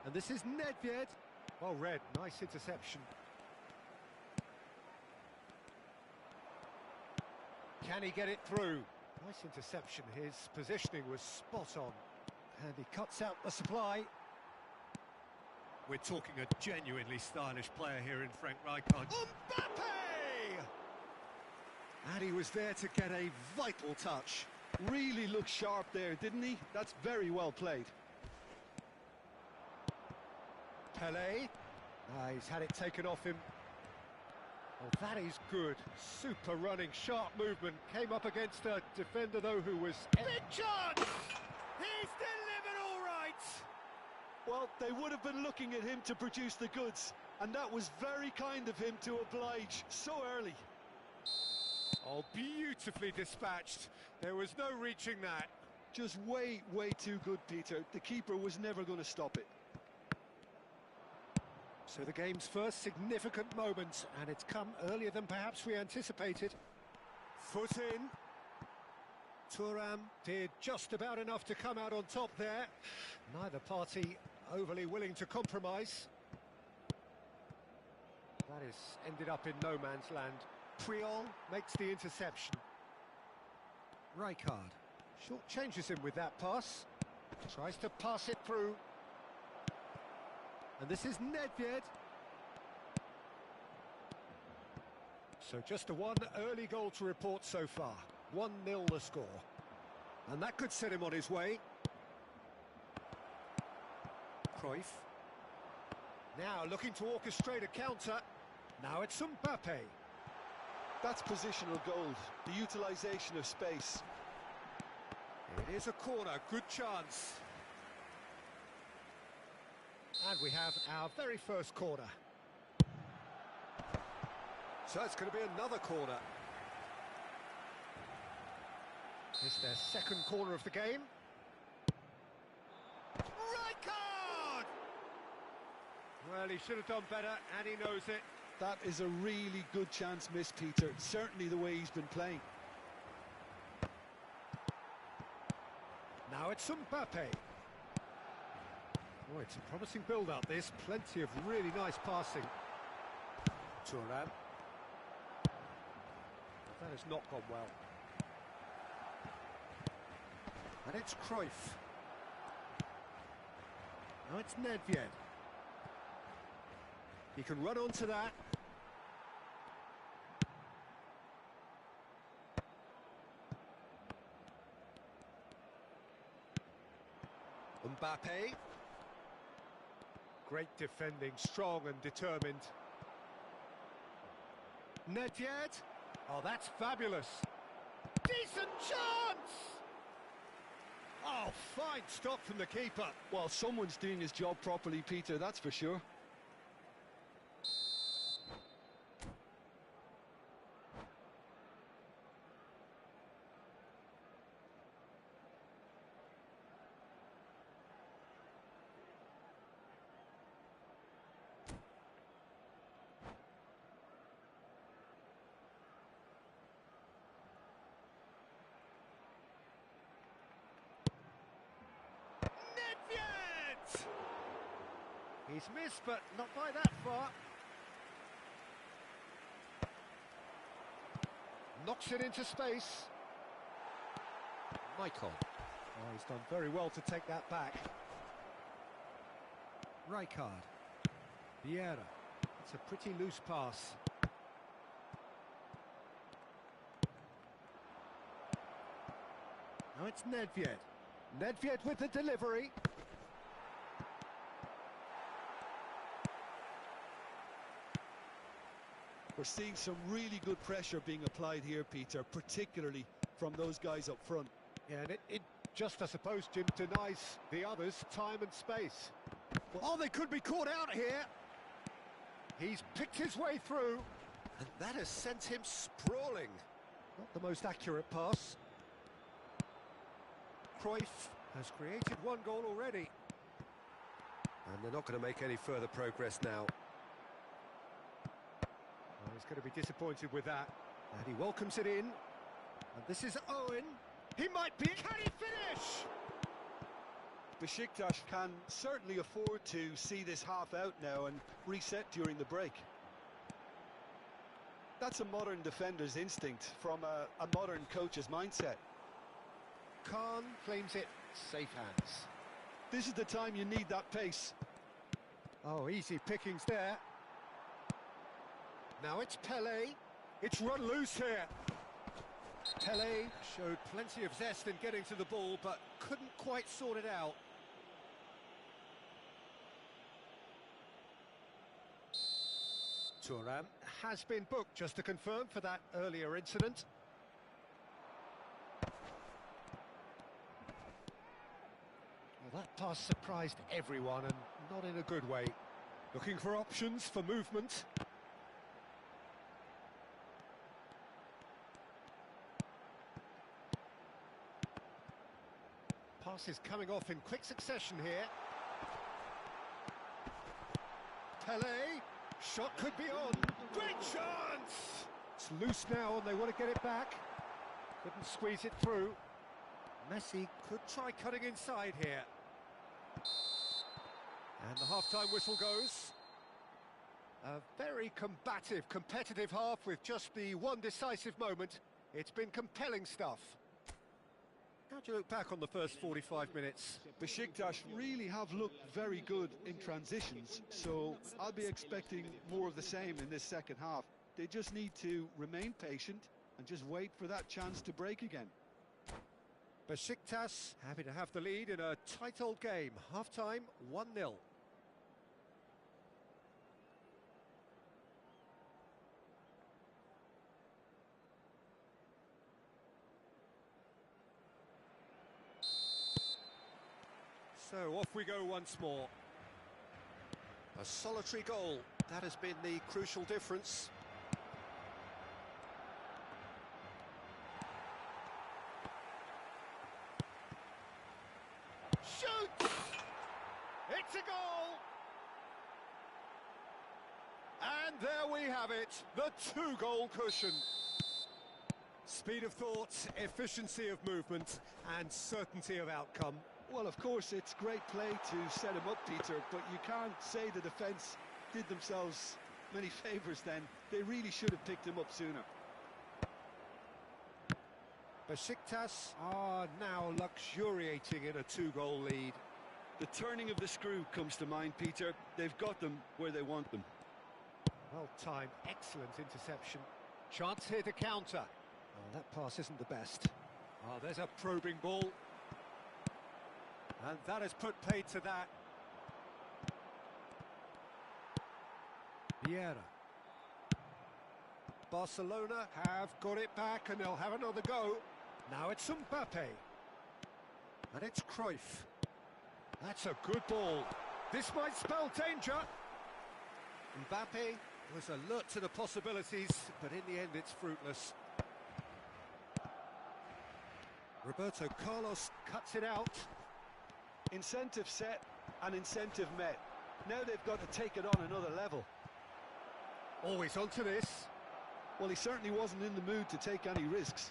And this is Nedved. Well read, nice interception. Can he get it through? Nice interception. His positioning was spot on. And he cuts out the supply. We're talking a genuinely stylish player here in Frank Rijkaard. Mbappe! And he was there to get a vital touch. Really looked sharp there, didn't he? That's very well played. Pelé. He's had it taken off him. Oh, that is good. Super running, sharp movement. Came up against a defender, though, who was... Big chance! He's delivered all right! Well, they would have been looking at him to produce the goods, and that was very kind of him to oblige so early. Oh, beautifully dispatched. There was no reaching that. Just way, way too good, Peter. The keeper was never going to stop it. So the game's first significant moment, and it's come earlier than perhaps we anticipated. Foot in. Thuram did just about enough to come out on top there. Neither party overly willing to compromise. That is ended up in no man's land. Puyol makes the interception. Rijkaard short changes him with that pass. Tries to pass it through. And this is Nedved. So just the one early goal to report so far. 1-0 the score. And that could set him on his way. Cruyff. Now looking to orchestrate a counter. Now it's Mbappe. That's positional gold, the utilisation of space. It is a corner, good chance. And we have our very first corner. So it's going to be another corner. It's their second corner of the game. Rijkaard! Well, he should have done better, and he knows it. That is a really good chance missed, Peter. Certainly the way he's been playing. Now it's Mbappe. Oh, it's a promising build-up, this. Plenty of really nice passing. Thuram. That has not gone well. And it's Cruyff. Now it's Nedved. He can run onto that. Mbappe. Great defending, strong and determined. Nedved. Oh, that's fabulous. Decent chance! Oh, fine stop from the keeper. Well, someone's doing his job properly, Peter, that's for sure. He's missed, but not by that far. Knocks it into space. Michael. Oh, he's done very well to take that back. Rijkaard. Vieira. It's a pretty loose pass. Now it's Nedved. Nedved with the delivery. We're seeing some really good pressure being applied here, Peter, particularly from those guys up front. Yeah, and it just, I suppose, Jim, denies the others time and space. Oh, they could be caught out here. He's picked his way through, and that has sent him sprawling. Not the most accurate pass. Cruyff has created one goal already. And they're not going to make any further progress now. Well, he's going to be disappointed with that. And he welcomes it in. And this is Owen. He might be... Can he finish? Besiktas can certainly afford to see this half out now and reset during the break. That's a modern defender's instinct from a modern coach's mindset. Khan claims it, safe hands. This is the time you need that pace. Oh, easy pickings there. Now it's Pele. It's run loose here. Pele showed plenty of zest in getting to the ball, but couldn't quite sort it out. Thuram has been booked, just to confirm, for that earlier incident. Well, that pass surprised everyone, and not in a good way. Looking for options for movement. Pass is coming off in quick succession here. Pele, shot could be on. Great chance! It's loose now and they want to get it back. Couldn't squeeze it through. Messi could try cutting inside here. And the half-time whistle goes. A very combative, competitive half with just the one decisive moment. It's been compelling stuff. How do you look back on the first 45 minutes? Besiktas really have looked very good in transitions, so I'll be expecting more of the same in this second half. They just need to remain patient and just wait for that chance to break again. Besiktas happy to have the lead in a tight old game. Half-time, 1-0. So off we go once more. A solitary goal, that has been the crucial difference. Shoots! It's a goal! And there we have it, the two-goal cushion. Speed of thought, efficiency of movement, and certainty of outcome. Well, of course, it's great play to set him up, Peter, but you can't say the defence did themselves many favours then. They really should have picked him up sooner. Besiktas are now luxuriating in a two-goal lead. The turning of the screw comes to mind, Peter. They've got them where they want them. Well-timed, excellent interception. Chance here to counter. Oh, that pass isn't the best. Oh, there's a probing ball. And that has put paid to that. Vieira. Barcelona have got it back and they'll have another go. Now it's Mbappe. And it's Cruyff. That's a good ball. This might spell danger. Mbappe was alert to the possibilities, but in the end it's fruitless. Roberto Carlos cuts it out. Incentive set and incentive met. Now they've got to take it on another level. Always onto this. Well, he certainly wasn't in the mood to take any risks.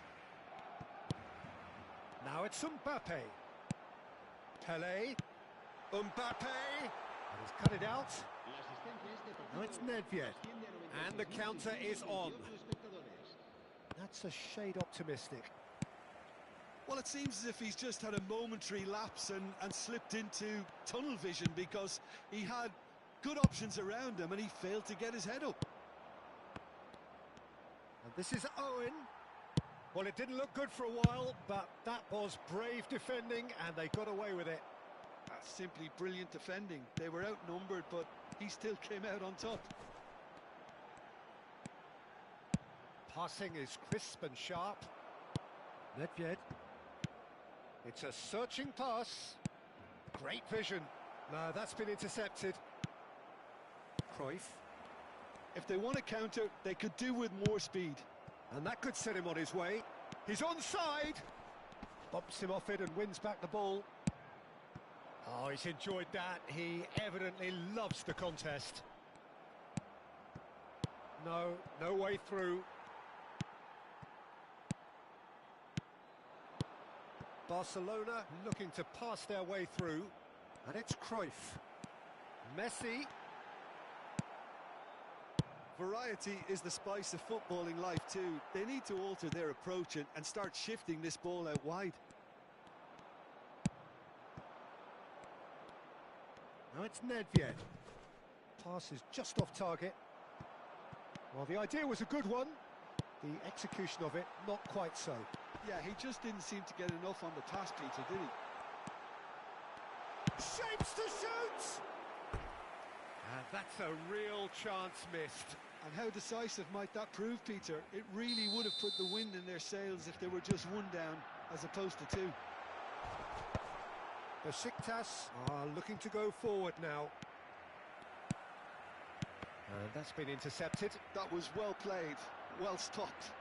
Now it's Mbappe. Pele. Mbappe. And he's cut it out. Now it's Nedved. And the counter is on. That's a shade optimistic. Well, it seems as if he's just had a momentary lapse and slipped into tunnel vision because he had good options around him and he failed to get his head up. And this is Owen. Well, it didn't look good for a while, but that was brave defending and they got away with it. That's simply brilliant defending. They were outnumbered, but he still came out on top. Passing is crisp and sharp. Nedved. It's a searching pass. Great vision. No, that's been intercepted. Cruyff. If they want to counter, they could do with more speed. And that could set him on his way. He's onside. Bumps him off it and wins back the ball. Oh, he's enjoyed that. He evidently loves the contest. No way through. Barcelona looking to pass their way through. And it's Cruyff. Messi. Variety is the spice of footballing life too. They need to alter their approach and start shifting this ball out wide. Now it's Nedved. Pass is just off target. Well, the idea was a good one. The execution of it, not quite so. Yeah, he just didn't seem to get enough on the pass, Peter, did he? Shapes to shoot! And that's a real chance missed. And how decisive might that prove, Peter? It really would have put the wind in their sails if they were just one down as opposed to two. Besiktas are looking to go forward now. And that's been intercepted. That was well played, well stopped.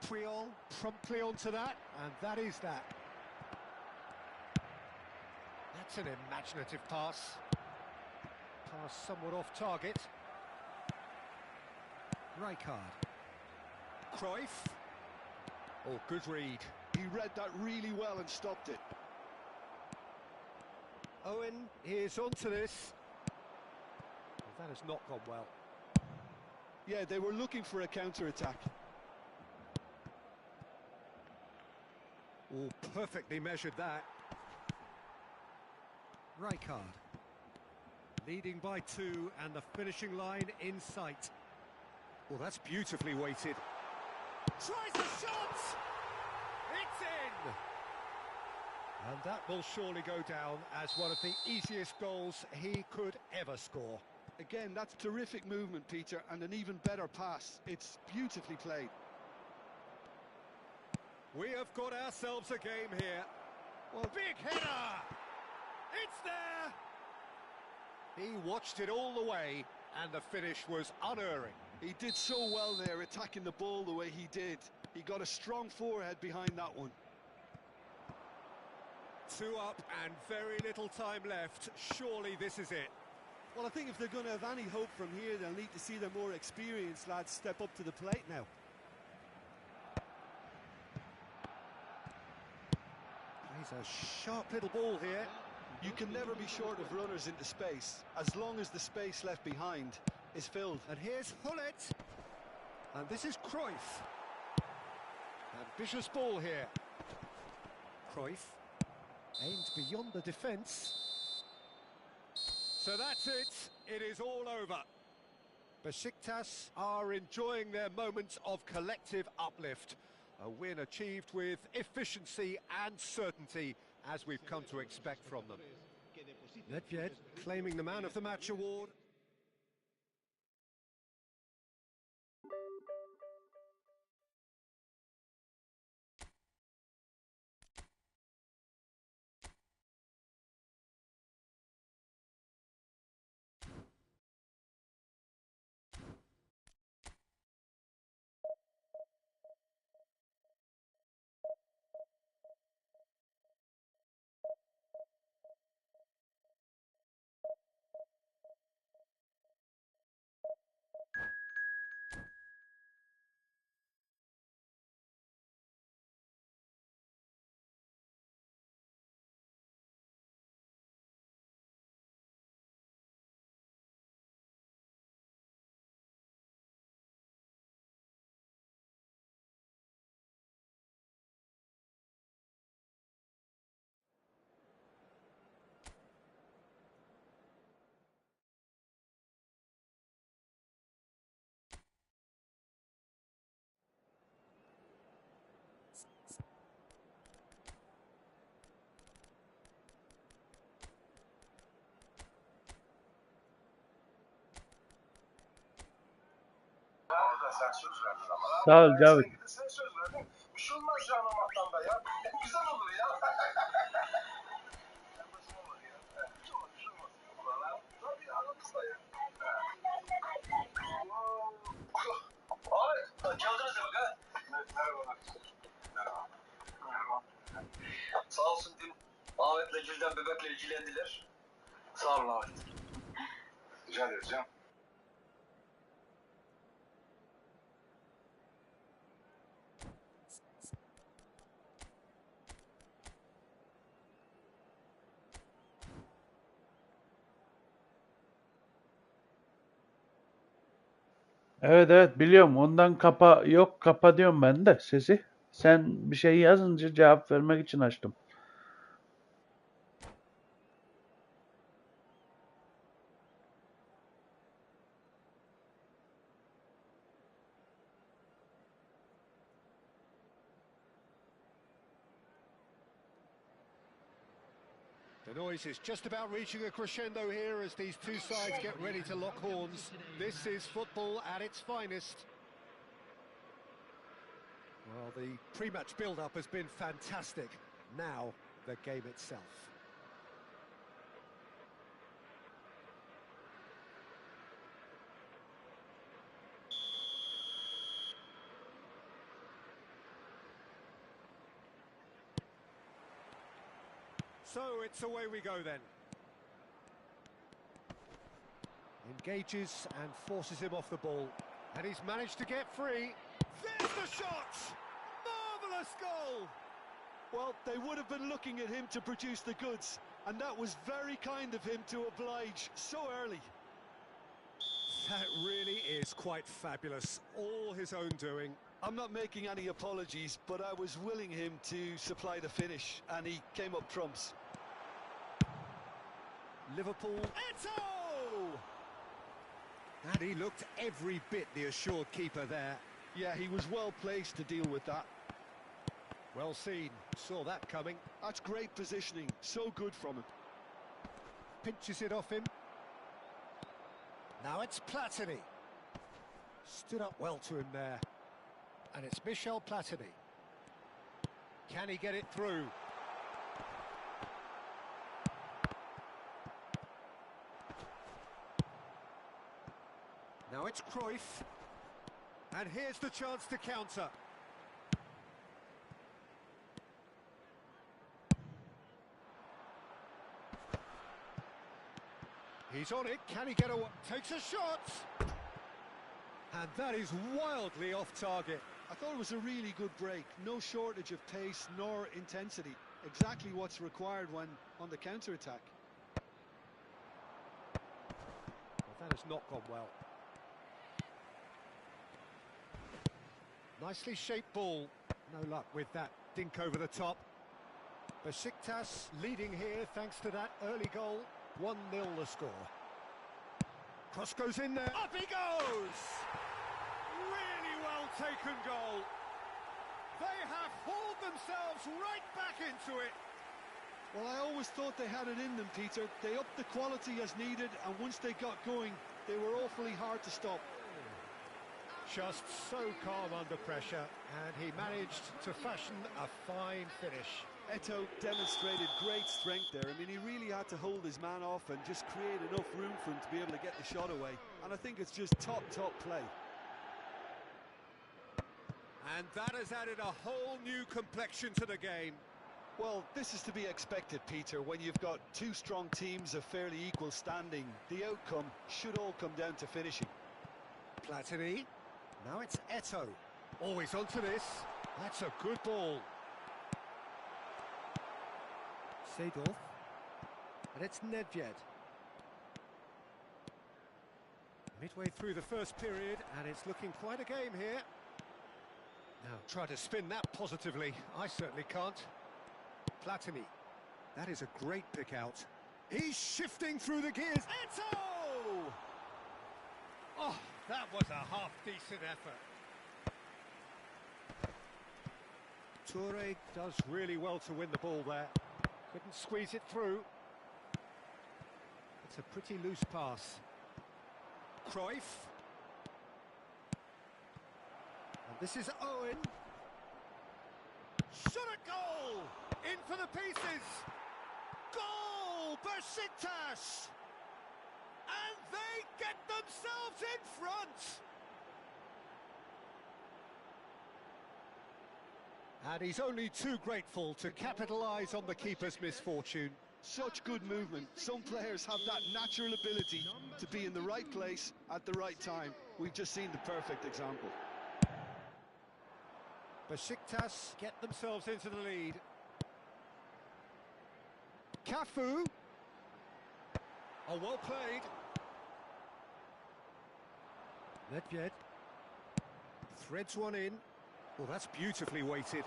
Puyol promptly onto that, and that is that. That's an imaginative pass. Pass somewhat off target. Rijkaard. Cruyff. Oh, good read. He read that really well and stopped it. Owen is onto this. That has not gone well. Yeah, they were looking for a counter-attack. Oh, perfectly measured that. Rijkaard. Leading by 2 and the finishing line in sight. Well, that's beautifully weighted. Tries the shot! It's in! And that will surely go down as one of the easiest goals he could ever score. Again, that's terrific movement, Peter, and an even better pass. It's beautifully played. We have got ourselves a game here. Well, big header! It's there! He watched it all the way, and the finish was unerring. He did so well there, attacking the ball the way he did. He got a strong forehead behind that one. 2 up and very little time left. Surely this is it. Well, I think if they're going to have any hope from here, they'll need to see the more experienced lads step up to the plate now. Plays a sharp little ball here. You can never be short of runners into space, as long as the space left behind is filled. And here's Hullet. And this is Cruyff. Ambitious ball here. Cruyff aimed beyond the defence. So that's it. It is all over. Besiktas are enjoying their moments of collective uplift. A win achieved with efficiency and certainty, as we've come to expect from them. Nedved claiming the Man of the Match award. Sen söz verdin ama. Sağ ol Cavit. Sen de sen söz verdin. Bir şey olmaz ya anlamaktan da ya. Güzel olur ya. Yapasın olur ya. Bir şey olmaz, bir şey olmaz. Valla. Tabii anladınız da ya. Abi, geldiniz bak ha. Evet, merhabalar. Merhaba. Merhaba. Sağ olsun dün Ahmet'le Cilden bebekle ilgilendiler. Sağ olun Ahmet. Rica ederiz canım. Evet evet biliyorum. Ondan kapa yok kapa diyorum ben de sesi. Sen bir şey yazınca cevap vermek için açtım. The noise is just about reaching a crescendo here as these two sides get ready to lock horns. This is football at its finest. Well, the pre-match build-up has been fantastic. Now, the game itself. So it's away we go then. Engages and forces him off the ball. And he's managed to get free. There's the shot! Marvellous goal! Well, they would have been looking at him to produce the goods, and that was very kind of him to oblige so early. That really is quite fabulous. All his own doing. I'm not making any apologies, but I was willing him to supply the finish, and he came up trumps. Liverpool. Eto! And he looked every bit the assured keeper there. Yeah, he was well placed to deal with that. Well seen. Saw that coming. That's great positioning. So good from him. Pinches it off him. Now it's Platini. Stood up well to him there. And it's Michel Platini. Can he get it through? Now it's Cruyff. And here's the chance to counter. He's on it. Can he get away? Takes a shot. And that is wildly off target. I thought it was a really good break. No shortage of pace nor intensity. Exactly what's required when on the counter-attack. Well, that has not gone well. Nicely shaped ball. No luck with that dink over the top. Besiktas leading here thanks to that early goal. 1-0 the score. Cross goes in there. Up he goes! Really well taken goal. They have hauled themselves right back into it. Well, I always thought they had it in them, Peter. They upped the quality as needed, and once they got going, they were awfully hard to stop. Just so calm under pressure, and he managed to fashion a fine finish. Eto demonstrated great strength there. I mean, he really had to hold his man off and just create enough room for him to be able to get the shot away. And I think it's just top play. And that has added a whole new complexion to the game. Well, this is to be expected, Peter. When you've got two strong teams of fairly equal standing, the outcome should all come down to finishing. Platini. Now it's Eto. Always onto this. That's a good ball. Seedorf. And it's Nedved. Midway through the first period, and it's looking quite a game here. Now, try to spin that positively. I certainly can't. Platini. That is a great pick out. He's shifting through the gears. Eto! Oh, that was a half-decent effort. Toure does really well to win the ball there. Couldn't squeeze it through. It's a pretty loose pass. Cruyff. And this is Owen. Shot at goal! In for the pieces! Goal! Besiktas! And they get themselves in front! And he's only too grateful to capitalise on the keeper's misfortune. Such good movement. Some players have that natural ability to be in the right place at the right time. We've just seen the perfect example. Besiktas get themselves into the lead. Cafu. Oh, well played. Nedved. Threads one in. Well, that's beautifully weighted.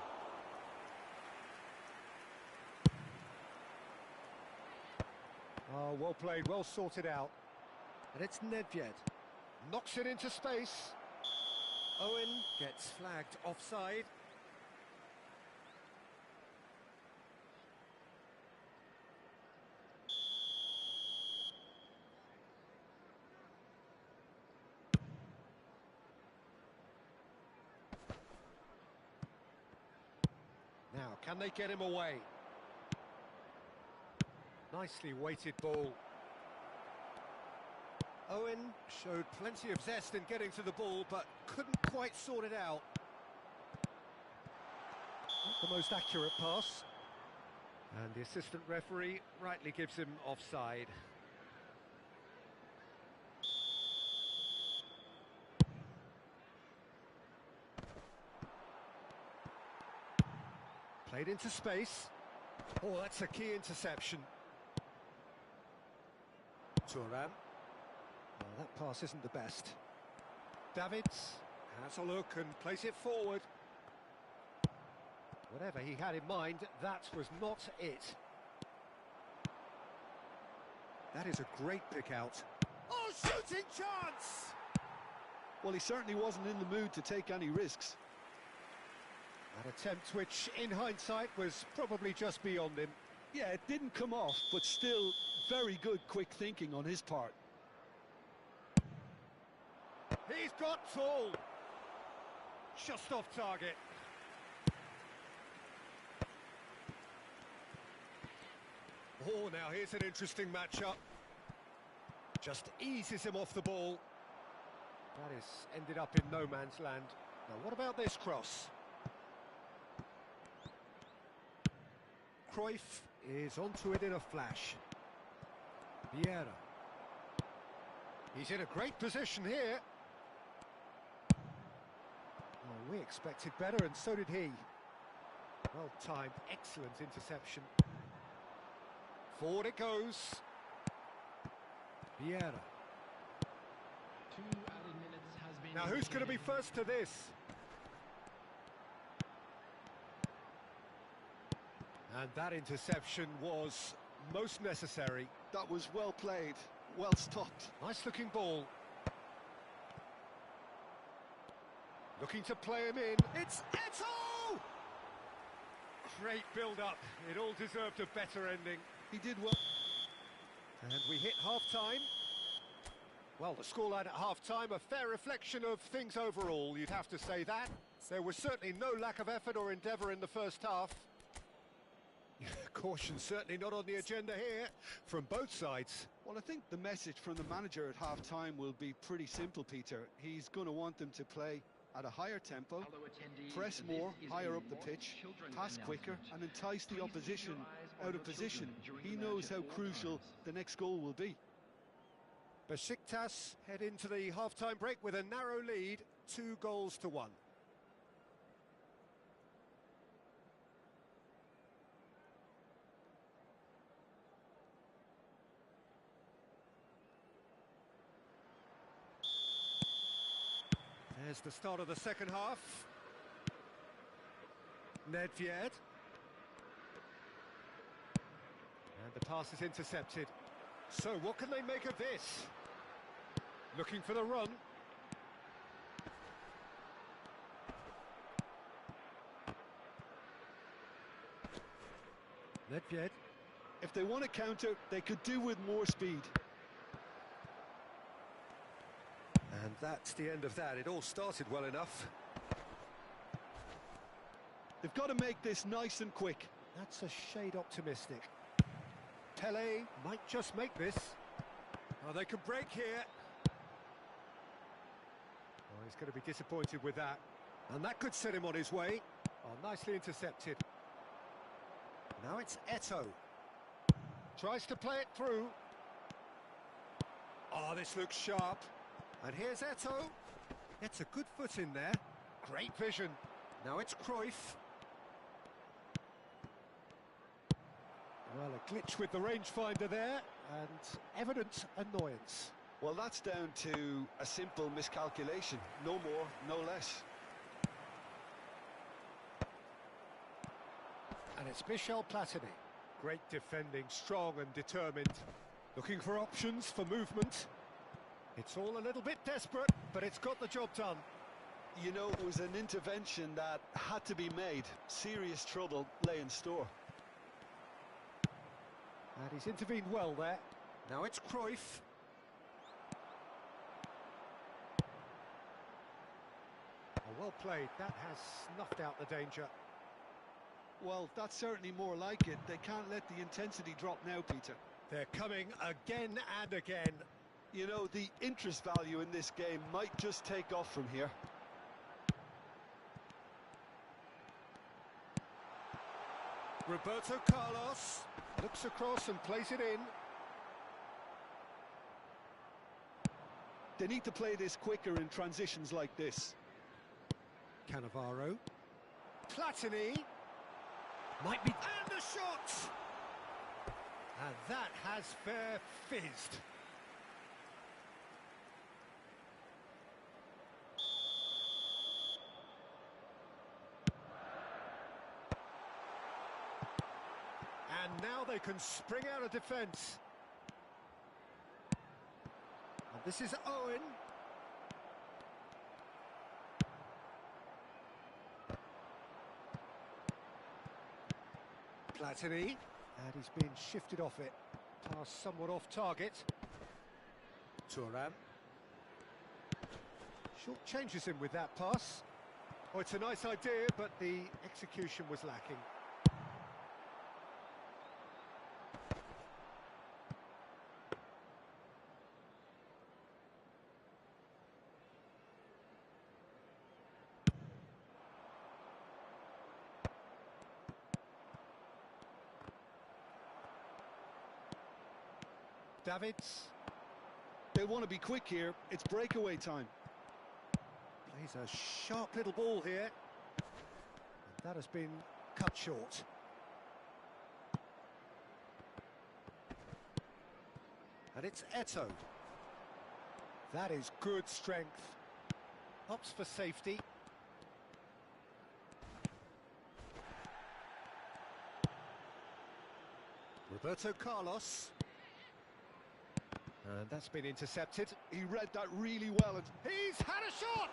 Oh, well played, well sorted out. And it's Nedved. Knocks it into space. Owen gets flagged offside. Now, can they get him away? Nicely weighted ball. Owen showed plenty of zest in getting to the ball, but couldn't quite sort it out. Not the most accurate pass. And the assistant referee rightly gives him offside. Played into space. Oh, that's a key interception. Turan. Well, that pass isn't the best. Davids has a look and plays it forward. Whatever he had in mind, that was not it. That is a great pick out. Oh, shooting chance! Well, he certainly wasn't in the mood to take any risks. An attempt which, in hindsight, was probably just beyond him. Yeah, it didn't come off, but still very good quick thinking on his part. He's got full. Just off target. Oh, now here's an interesting matchup. Just eases him off the ball. That is ended up in no man's land. Now, what about this cross? Cruyff is onto it in a flash. Vieira. He's in a great position here. Oh, we expected better, and so did he. Well timed, excellent interception. Forward it goes. Vieira. Now who's going to be first to this? And that interception was most necessary. That was well played, well stopped. Nice looking ball. Looking to play him in. It's Eto'o! Great build-up. It all deserved a better ending. He did well. And we hit half-time. Well, the scoreline at half-time, a fair reflection of things overall, you'd have to say that. There was certainly no lack of effort or endeavour in the first half. Caution certainly not on the agenda here, from both sides. Well, I think the message from the manager at half-time will be pretty simple, Peter. He's going to want them to play at a higher tempo, press more, higher up the pitch, pass quicker, and entice the opposition out of position. He knows how crucial the next goal will be. Besiktas head into the half-time break with a narrow lead, 2-1. There's the start of the second half. Nedved. And the pass is intercepted. So what can they make of this? Looking for the run. Nedved. If they want to counter, they could do with more speed. And that's the end of that. It all started well enough. They've got to make this nice and quick. That's a shade optimistic. Pele might just make this. Oh, they can break here. Oh, he's going to be disappointed with that. And that could set him on his way. Oh, nicely intercepted. Now it's Eto'o. Tries to play it through. Oh, this looks sharp. And here's Eto'o. Gets a good foot in there. Great vision. Now it's Cruyff. Well, a glitch with the rangefinder there, and evident annoyance. Well, that's down to a simple miscalculation. No more, no less. And it's Michel Platini. Great defending, strong and determined. Looking for options for movement. It's all a little bit desperate, but it's got the job done. You know, it was an intervention that had to be made. Serious trouble lay in store. And he's intervened well there. Now it's Cruyff. Oh, well played. That has snuffed out the danger. Well, that's certainly more like it. They can't let the intensity drop now, Peter. They're coming again and again. You know, the interest value in this game might just take off from here. Roberto Carlos looks across and plays it in. They need to play this quicker in transitions like this. Cannavaro. Platini. Might be... And the shot! And that has fair fizzed. And now they can spring out of defence. And this is Owen. Platini. And he's been shifted off it. Pass somewhat off target. Thuram. Short changes him with that pass. Oh, it's a nice idea, but the execution was lacking. Davids. They want to be quick here. It's breakaway time. Plays a sharp little ball here. That has been cut short. And it's Eto'o. That is good strength. Opts for safety. Roberto Carlos. And that's been intercepted. He read that really well. And he's had a shot!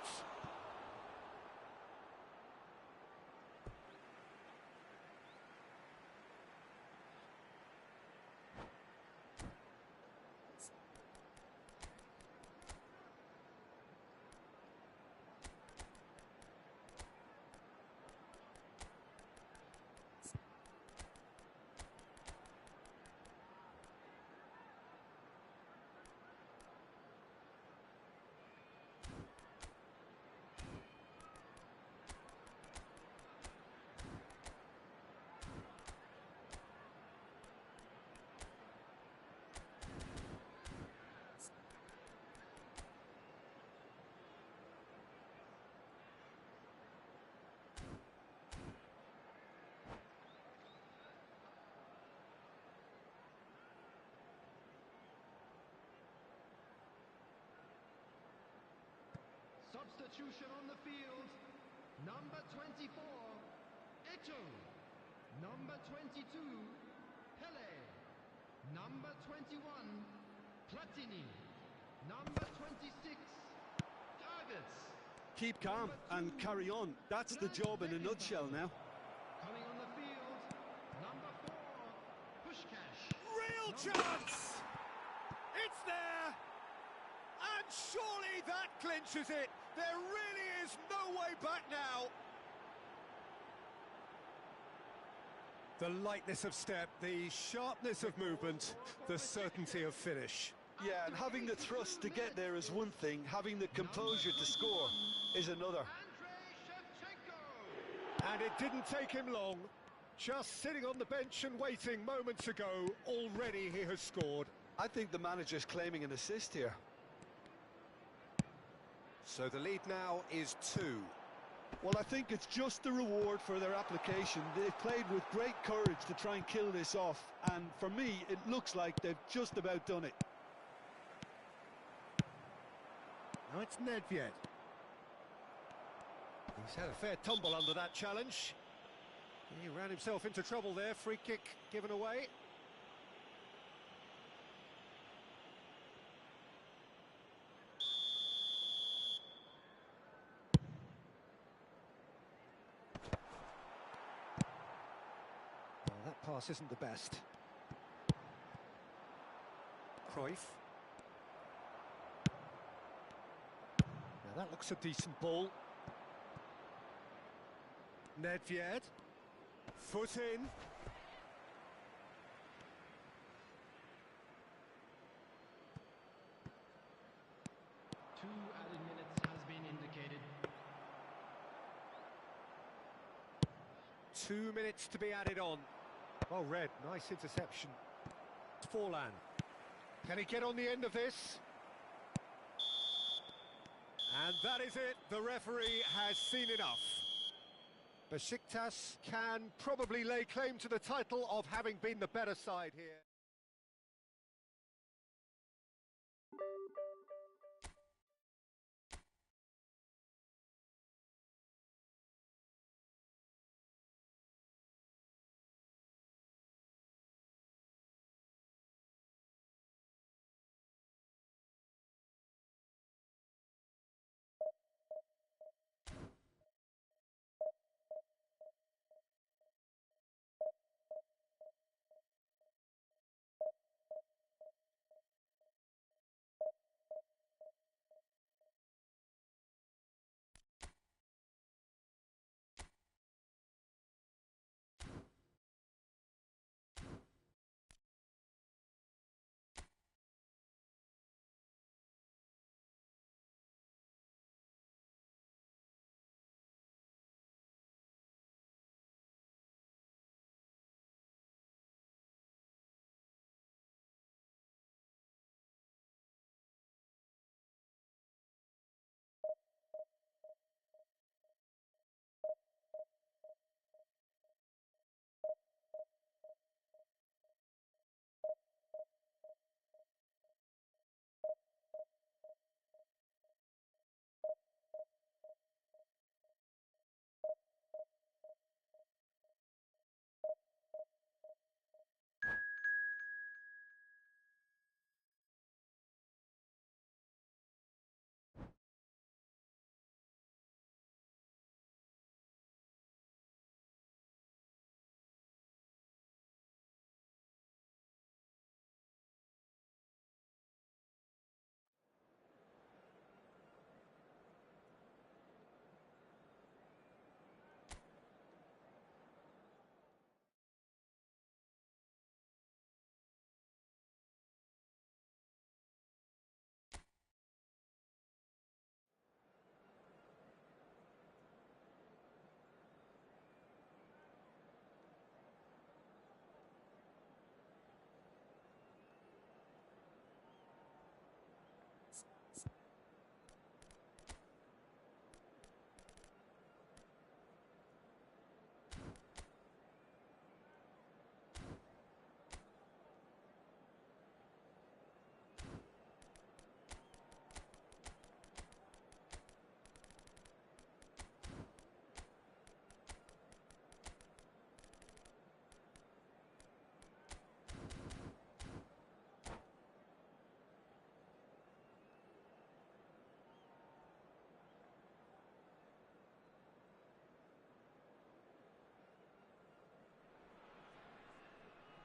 Substitution on the field. Number 24, Eto'o. Number 22, Pele. Number 21, Platini. Number 26, Davids. keep calm and carry on. That's the job in a nutshell now. Coming on the field, number 4, Pushkash. Real chance! It's there! And surely that clinches it. There really is no way back now. The lightness of step, the sharpness of movement, the certainty of finish. Yeah, and having the thrust to get there is one thing, having the composure to score is another. And it didn't take him long. Just sitting on the bench and waiting moments ago, already he has scored. I think the manager's claiming an assist here. So the lead now is 2. Well, I think it's just the reward for their application. They've played with great courage to try and kill this off, and for me, it looks like they've just about done it. Now it's Nedved. He's had a fair tumble under that challenge. He ran himself into trouble there, free kick given away. Well, that pass isn't the best. Cruyff. Now that looks a decent ball. Nedved. Foot in. 2 added minutes has been indicated. 2 minutes to be added on. Well read, nice interception. Forlan. Can he get on the end of this? And that is it. The referee has seen enough. Besiktas can probably lay claim to the title of having been the better side here.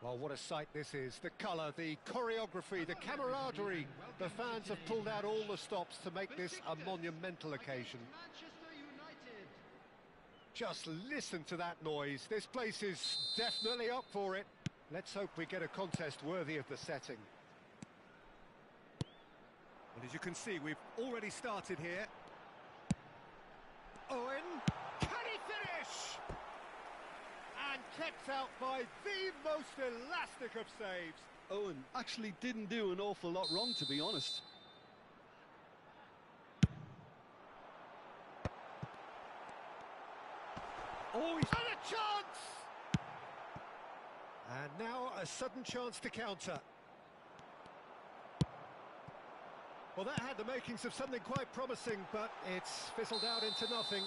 Well, what a sight this is. The colour, the choreography, the camaraderie. The fans have pulled out all the stops to make this a monumental occasion. Just listen to that noise. This place is definitely up for it. Let's hope we get a contest worthy of the setting. Well, as you can see, we've already started here. Owen, can he finish? And kept out by the most elastic of saves. Owen actually didn't do an awful lot wrong, to be honest. Oh, he's had a chance! And now a sudden chance to counter. Well, that had the makings of something quite promising, but it's fizzled out into nothing.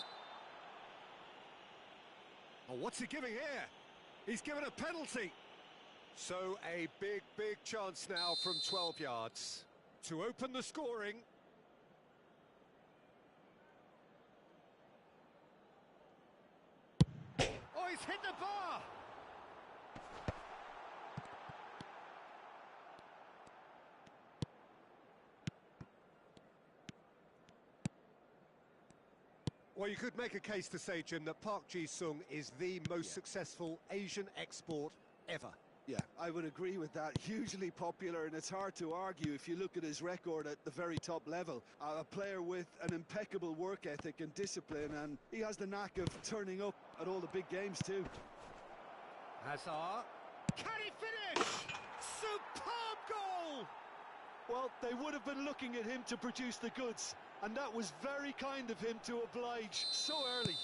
Oh, what's he giving here? He's given a penalty. So a big chance now from 12 yards to open the scoring. Oh, he's hit the bar! Well, you could make a case to say, Jim, that Park Ji-sung is the most successful Asian export ever. Yeah, I would agree with that. Hugely popular, and it's hard to argue if you look at his record at the very top level. A player with an impeccable work ethic and discipline, and he has the knack of turning up at all the big games too. Hazard. Can he finish? Superb goal! Well, they would have been looking at him to produce the goods, and that was very kind of him to oblige so early.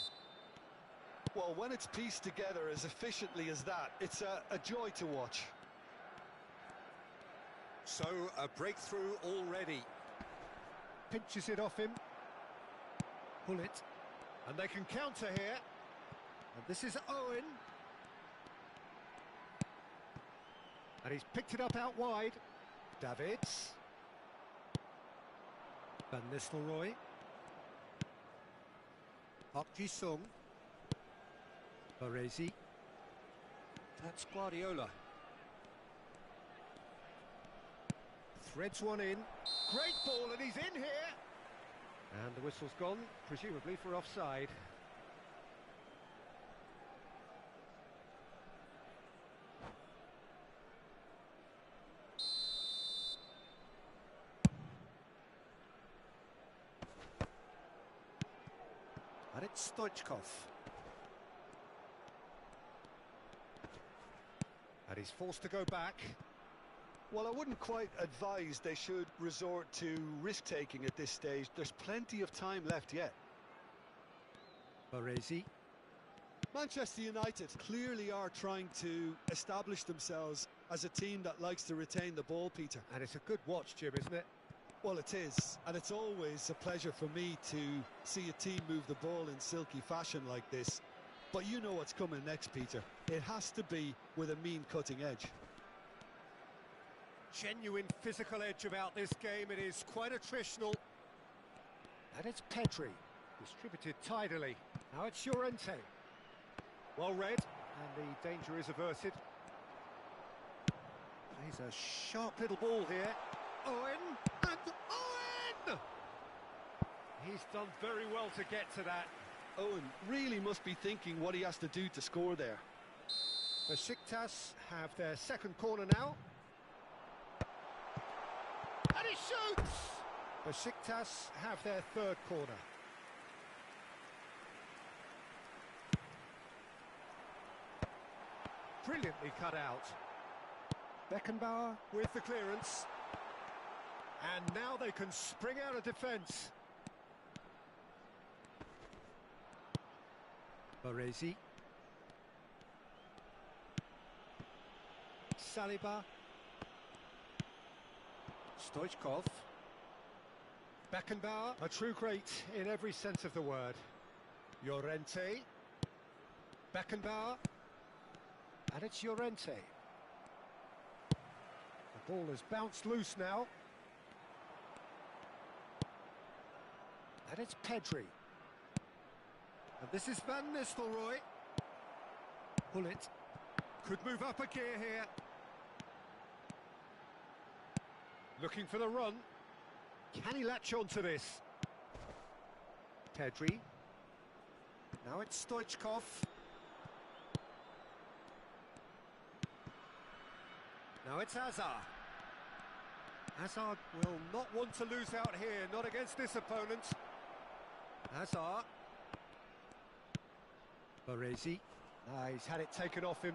Well, when it's pieced together as efficiently as that, it's a joy to watch. So, a breakthrough already. Pinches it off him. Pull it. And they can counter here. And this is Owen. And he's picked it up out wide. Davids. Van Nistelrooy. Park Ji-sung. Baresi. That's Guardiola. Threads one in. Great ball, and he's in here. And the whistle's gone, presumably for offside. And it's Stoichkov. And he's forced to go back. Well, I wouldn't quite advise they should resort to risk-taking at this stage. There's plenty of time left yet. Baresi. Manchester United clearly are trying to establish themselves as a team that likes to retain the ball, Peter. And it's a good watch, Jim, isn't it? Well, it is, and it's always a pleasure for me to see a team move the ball in silky fashion like this. But you know what's coming next, Peter. It has to be with a mean cutting edge. Genuine physical edge about this game. It is quite attritional. And it's Pedri, distributed tidily. Now it's Llorente. Well read, and the danger is averted. Plays a sharp little ball here. Owen, and Owen! He's done very well to get to that. Owen really must be thinking what he has to do to score there. Besiktas have their second corner now. And he shoots! Besiktas have their third corner. Brilliantly cut out. Beckenbauer with the clearance. And now they can spring out of defence. Baresi. Saliba. Stoichkov. Beckenbauer, a true great in every sense of the word. Llorente. Beckenbauer. And it's Llorente. The ball has bounced loose now. And it's Pedri. And this is Van Nistelrooy. Pull it. Could move up a gear here. Looking for the run. Can he latch on to this? Pedri. Now it's Stoichkov. Now it's Hazard. Hazard will not want to lose out here, not against this opponent. Hazard. Baresi. He's had it taken off him.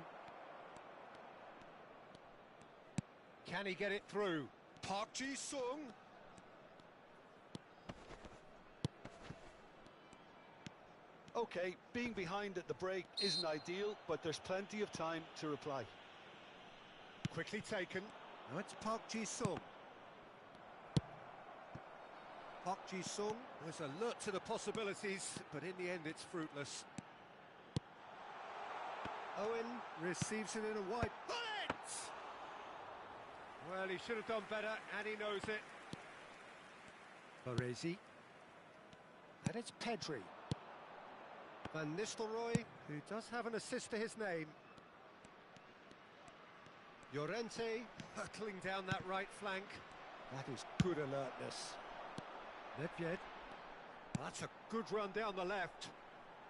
Can he get it through? Park Ji-sung. Okay, being behind at the break isn't ideal, but there's plenty of time to reply. Quickly taken. Now it's Park Ji-sung. Park Ji-sung was alert to the possibilities, but in the end it's fruitless. Owen receives it in a wide bullet! Well, he should have done better, and he knows it. Baresi. And it's Pedri. Van Nistelrooy, who does have an assist to his name. Llorente hurtling down that right flank. That is good alertness. Nedved. That's a good run down the left.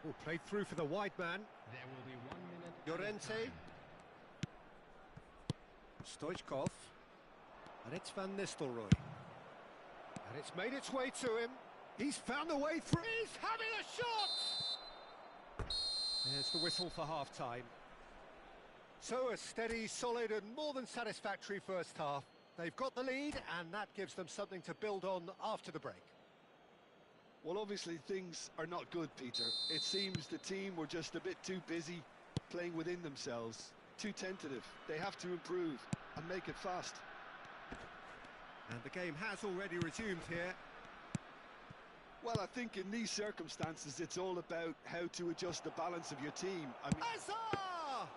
Oh, played through for the wide man. There will be 1 minute. Llorente. Stoichkov. And it's Van Nistelrooy. And it's made its way to him. He's found a way through. He's having a shot! There's the whistle for half-time. So a steady, solid and more than satisfactory first half. They've got the lead and that gives them something to build on after the break. Well, obviously things are not good, Peter. It seems the team were just a bit too busy playing within themselves, too tentative. They have to improve and make it fast. And the game has already resumed here. Well, I think in these circumstances it's all about how to adjust the balance of your team. I mean, Hazard!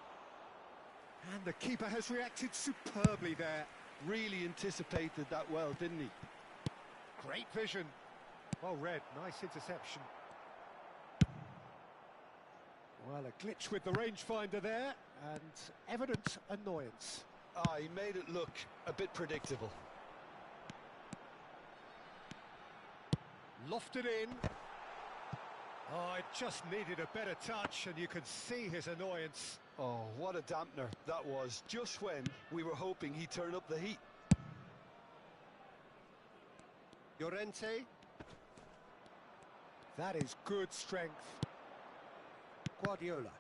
And the keeper has reacted superbly there. really anticipated that well, didn't he? Great vision. Well read, nice interception. Well, a glitch with the rangefinder there, and evident annoyance. He made it look a bit predictable. Lofted in. Oh, it just needed a better touch, and you could see his annoyance. Oh, what a dampener that was, just when we were hoping he'd turn up the heat. Llorente. That is good strength. Guardiola.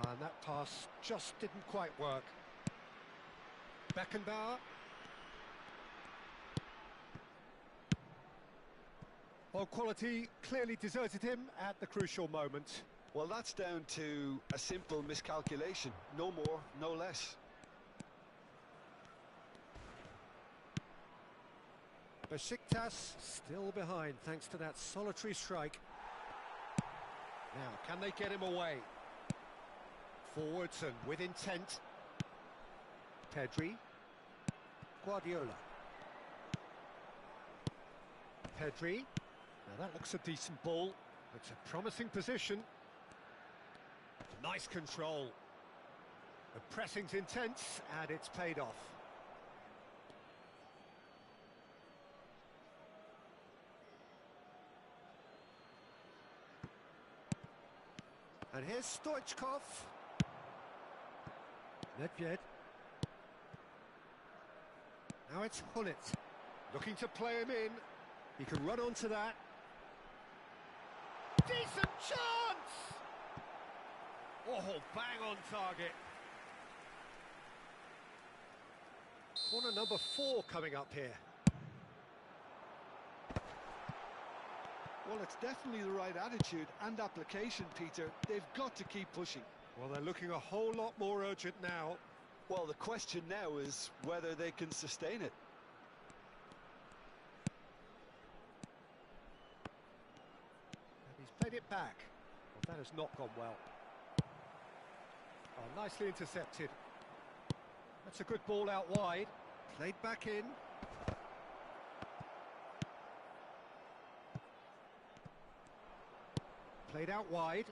And that pass just didn't quite work. Beckenbauer. Well, quality clearly deserted him at the crucial moment. Well, that's down to a simple miscalculation. No more, no less. Besiktas still behind thanks to that solitary strike. Now, can they get him away? Forwards and with intent. Pedri. Guardiola. Pedri. Now that looks a decent ball. It's a promising position. Nice control. The pressing's intense and it's paid off. And here's Stoichkov. Nedved. Now it's Hullet. Looking to play him in. He can run onto that. Decent chance! Oh, bang on target. Corner number 4 coming up here. Well, it's definitely the right attitude and application, Peter. They've got to keep pushing. Well, they're looking a whole lot more urgent now. Well, the question now is whether they can sustain it. And he's played it back. Well, that has not gone well. Oh, nicely intercepted. That's a good ball out wide. Played back in. Played out wide.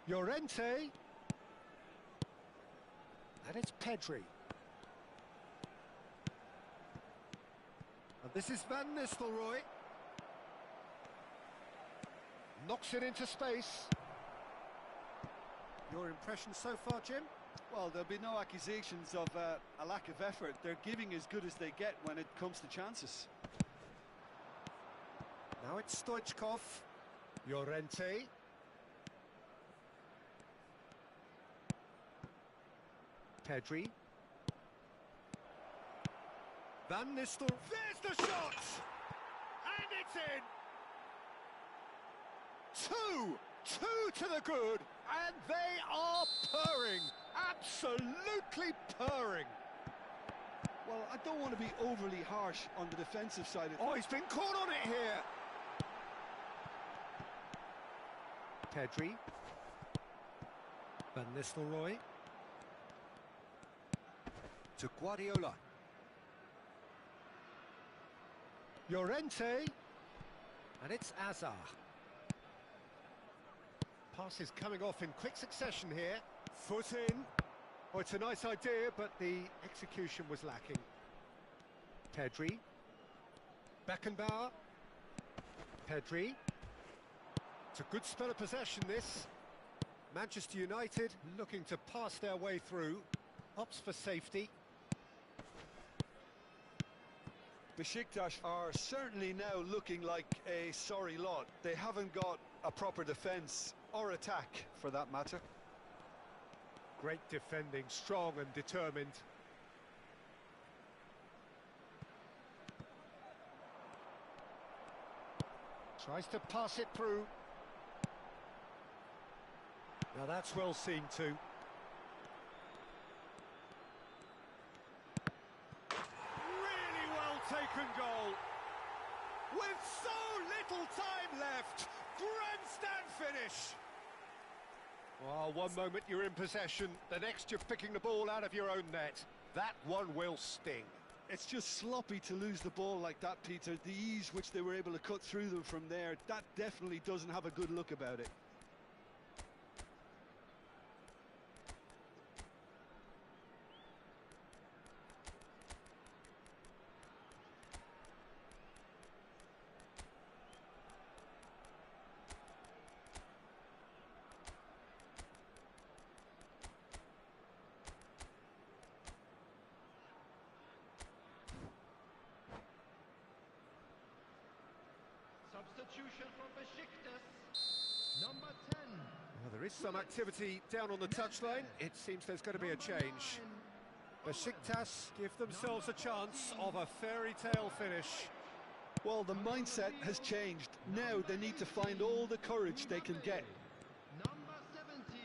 Llorente. And it's Pedri. And this is Van Nistelrooy. Knocks it into space. Your impression so far, Jim? Well, there'll be no accusations of a lack of effort. They're giving as good as they get when it comes to chances. Now it's Stoichkov. Llorente. Pedri. Van Nistelrooy. There's the shot! And it's in! Two to the good, and they are purring. Absolutely purring. Well, I don't want to be overly harsh on the defensive side. Oh, he's been caught on it here. Pedri. Van Nistelrooy. To Guardiola. Llorente. And it's Azar. Passes coming off in quick succession here. Foot in. Oh, it's a nice idea, but the execution was lacking. Pedri. Beckenbauer. Pedri. It's a good spell of possession, this. Manchester United looking to pass their way through. Opts for safety. Besiktas are certainly now looking like a sorry lot. They haven't got a proper defence or attack, for that matter. Great defending, strong and determined. Tries to pass it through. Now that's well seen too. Really well taken goal. With so little time left. Grandstand finish. Well, one moment you're in possession, the next you're picking the ball out of your own net. That one will sting. It's just sloppy to lose the ball like that, Peter. The ease which they were able to cut through them from there, that definitely doesn't have a good look about it. Substitution for Besiktas. Number 10. Well, there is some activity down on the touchline. It seems there's going to be a change. Besiktas give themselves a chance of a fairy tale finish. Well, the mindset has changed. Now they need to find all the courage they can get. Number 17.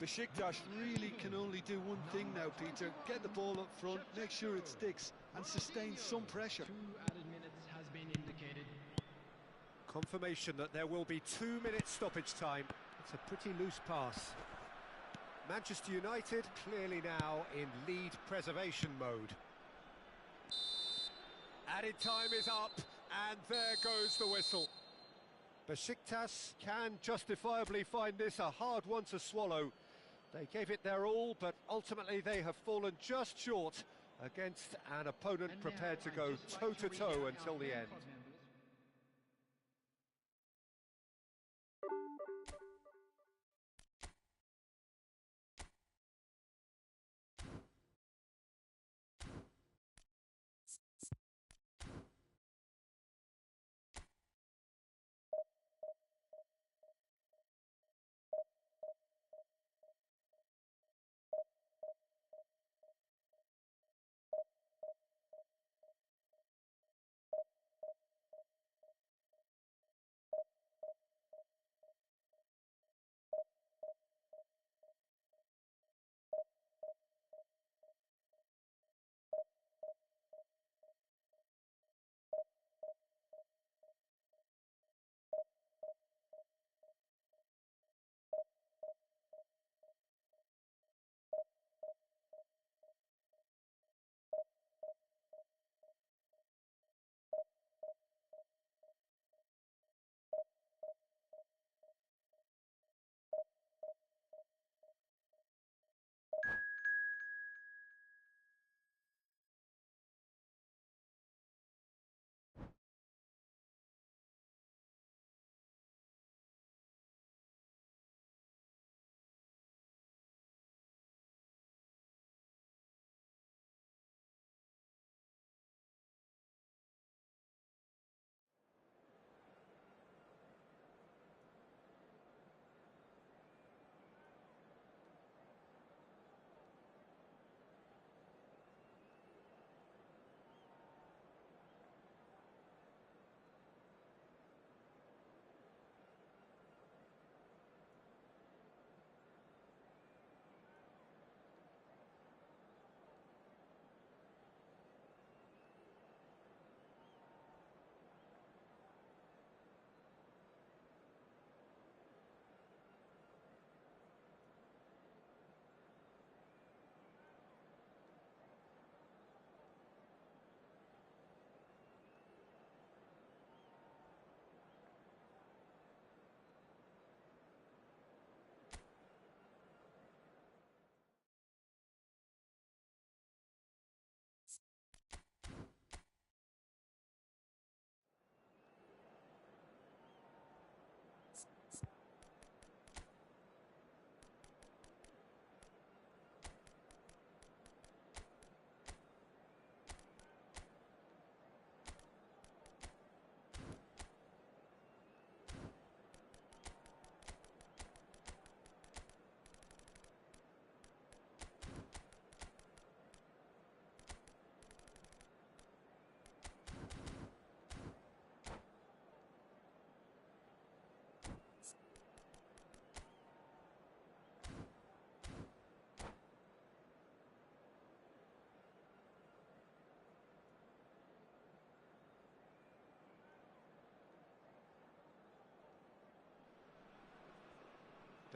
Besiktas really can only do one thing now, Peter. Get the ball up front, make sure it sticks, and sustain some pressure. 2 added minutes has been indicated. Confirmation that there will be 2 minutes stoppage time. It's a pretty loose pass. Manchester United clearly now in lead preservation mode. Added time is up, and there goes the whistle. Besiktas can justifiably find this a hard one to swallow. They gave it their all, but ultimately they have fallen just short against an opponent prepared to go toe-to-toe until the end.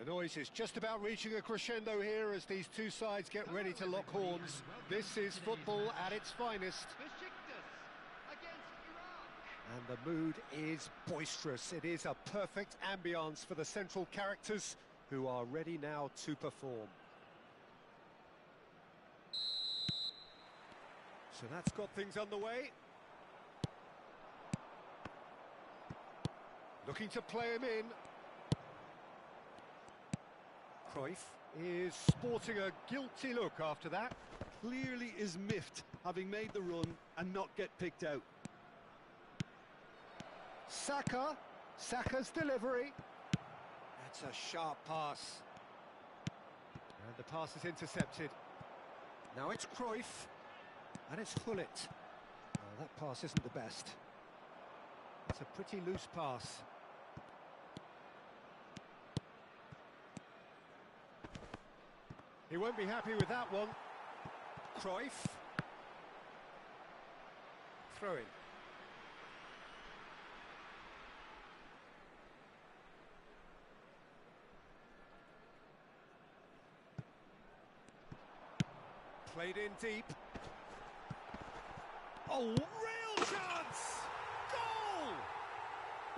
The noise is just about reaching a crescendo here as these two sides get ready to lock horns. This is football at its finest. And the mood is boisterous. It is a perfect ambience for the central characters who are ready now to perform. So that's got things underway. Looking to play him in. Cruyff is sporting a guilty look after that. Clearly is miffed, having made the run and not get picked out. Saka's delivery. That's a sharp pass. And the pass is intercepted. Now it's Cruyff. And it's Hullet. Well, that pass isn't the best. It's a pretty loose pass. He won't be happy with that one. Cruyff. Throw in. Played in deep. Oh, real chance! Goal!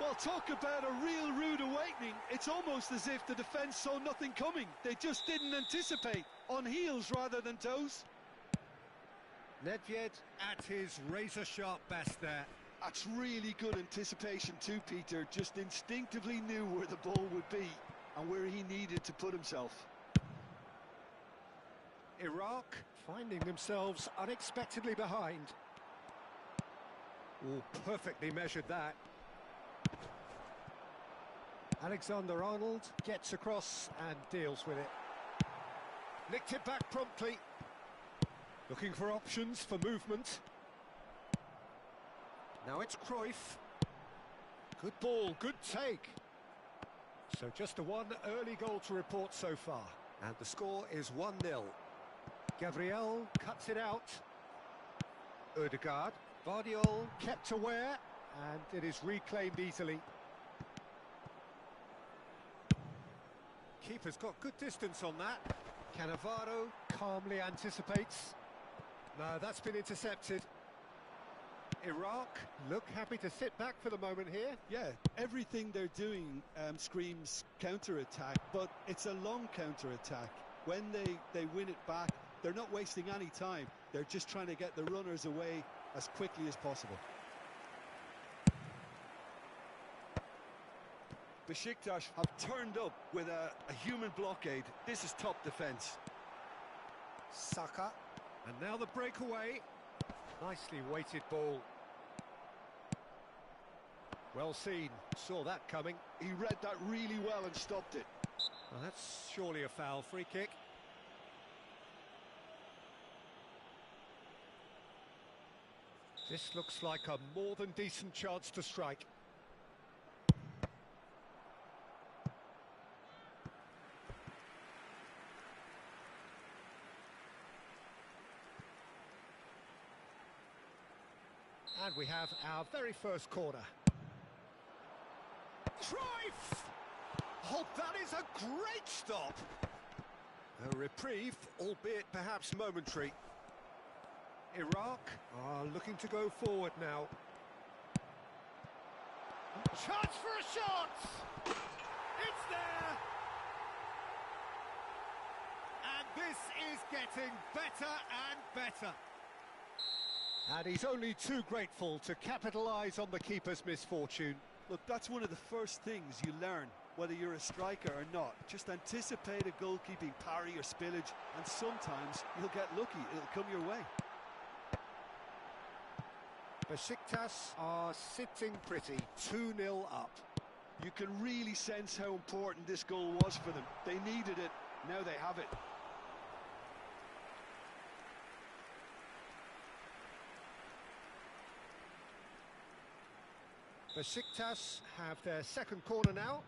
Well, talk about a real rude awakening. It's almost as if the defence saw nothing coming. They just didn't anticipate. On heels rather than toes. Nedved at his razor-sharp best there. That's really good anticipation too, Peter. Just instinctively knew where the ball would be and where he needed to put himself. Iraq finding themselves unexpectedly behind. Oh, perfectly measured that. Alexander-Arnold gets across and deals with it. Nicked it back promptly. Looking for options for movement. Now it's Cruyff. Good ball, good take. So just the one early goal to report so far. And the score is 1-0. Gabriel cuts it out. Ødegaard. Vardiol kept aware, and it is reclaimed easily. Keeper's got good distance on that. Cannavaro calmly anticipates. No, that's been intercepted. Iraq look happy to sit back for the moment here. Yeah, everything they're doing screams counter-attack, but it's a long counter-attack. When they win it back, they're not wasting any time. They're just trying to get the runners away as quickly as possible. Besiktas have turned up with a human blockade. This is top defence. Saka. And now the breakaway. Nicely weighted ball. Well seen. Saw that coming. He read that really well and stopped it. Well, that's surely a foul. Free kick. This looks like a more than decent chance to strike. And we have our very first corner. Cruyff! Oh, that is a great stop! A reprieve, albeit perhaps momentary. Iraq are looking to go forward now. Chance for a shot! It's there! And this is getting better and better. And he's only too grateful to capitalise on the keeper's misfortune. Look, that's one of the first things you learn, whether you're a striker or not. Just anticipate a goalkeeping parry or spillage, and sometimes you'll get lucky. It'll come your way. Besiktas are sitting pretty, 2-0 up. You can really sense how important this goal was for them. They needed it, now they have it. Besiktas have their second corner now.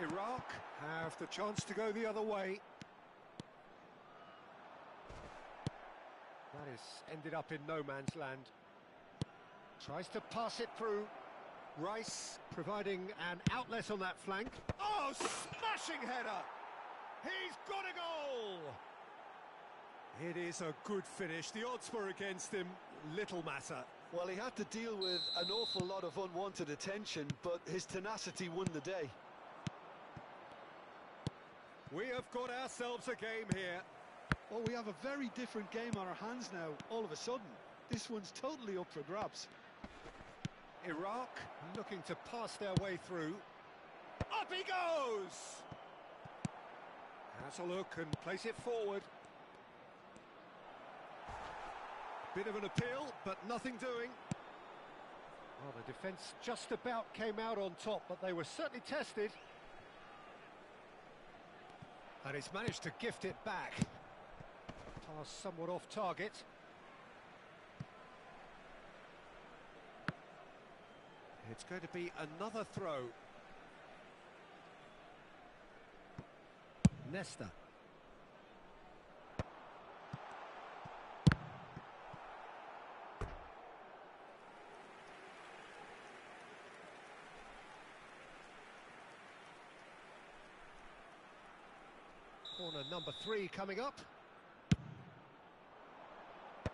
Iraq have the chance to go the other way. That is ended up in no man's land. Tries to pass it through. Rice providing an outlet on that flank. Oh, smashing header! He's got a goal! It is a good finish. The odds were against him. Little matter. Well, he had to deal with an awful lot of unwanted attention, but his tenacity won the day. We have got ourselves a game here. Well, we have a very different game on our hands now, all of a sudden. This one's totally up for grabs. Iraq looking to pass their way through. Up he goes! Has a look and plays it forward. Bit of an appeal, but nothing doing. Well, the defence just about came out on top, but they were certainly tested. And he's managed to gift it back. Pass somewhat off target. It's going to be another throw. Nesta. Corner number 3 coming up.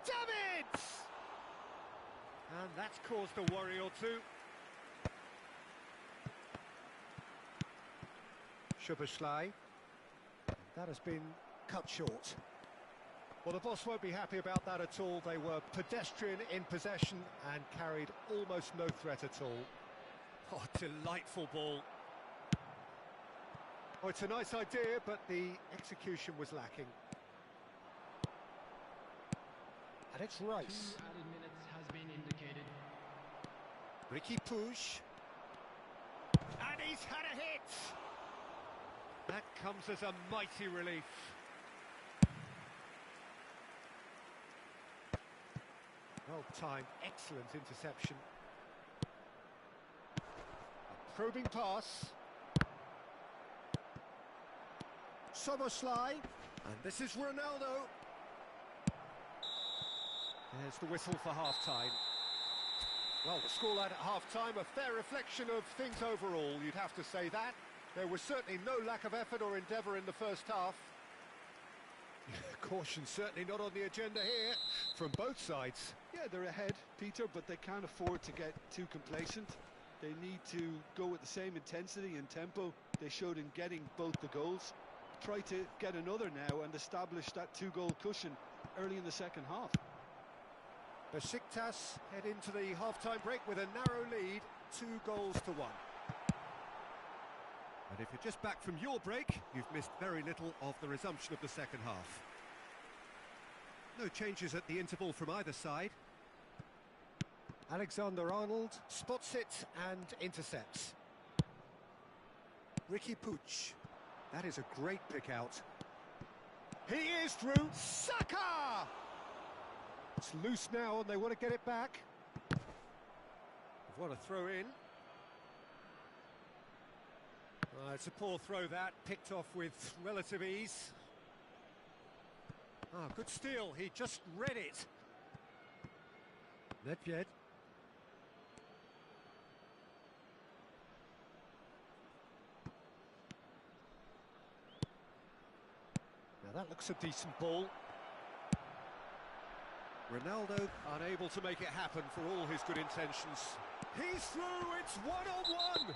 Davids! And that's caused a worry or two. Szoboszlai. That has been cut short. Well, the boss won't be happy about that at all. They were pedestrian in possession and carried almost no threat at all. Oh, delightful ball. Oh, it's a nice idea, but the execution was lacking. And it's Rice. 2 added minutes has been indicated. Ricky Puig. And he's had a hit! That comes as a mighty relief. Well-timed, excellent interception. A probing pass. Szoboszlai. And this is Ronaldo. There's the whistle for half-time. Well, the scoreline at half-time, a fair reflection of things overall, you'd have to say that. There was certainly no lack of effort or endeavour in the first half. Caution certainly not on the agenda here, from both sides. Yeah, they're ahead, Peter, but they can't afford to get too complacent. They need to go with the same intensity and tempo they showed in getting both the goals. Try to get another now and establish that 2-goal cushion early in the second half. Besiktas head into the half-time break with a narrow lead, 2-1. And if you're just back from your break, you've missed very little of the resumption of the second half. No changes at the interval from either side. Alexander-Arnold spots it and intercepts. Ricky Puig. That is a great pick out. He is through. Saka! It's loose now and they want to get it back. What a throw in. It's a poor throw that, picked off with relative ease. Good steal, he just read it. Nedved. Now that looks a decent ball. Ronaldo unable to make it happen for all his good intentions. He's through, it's one-on-one!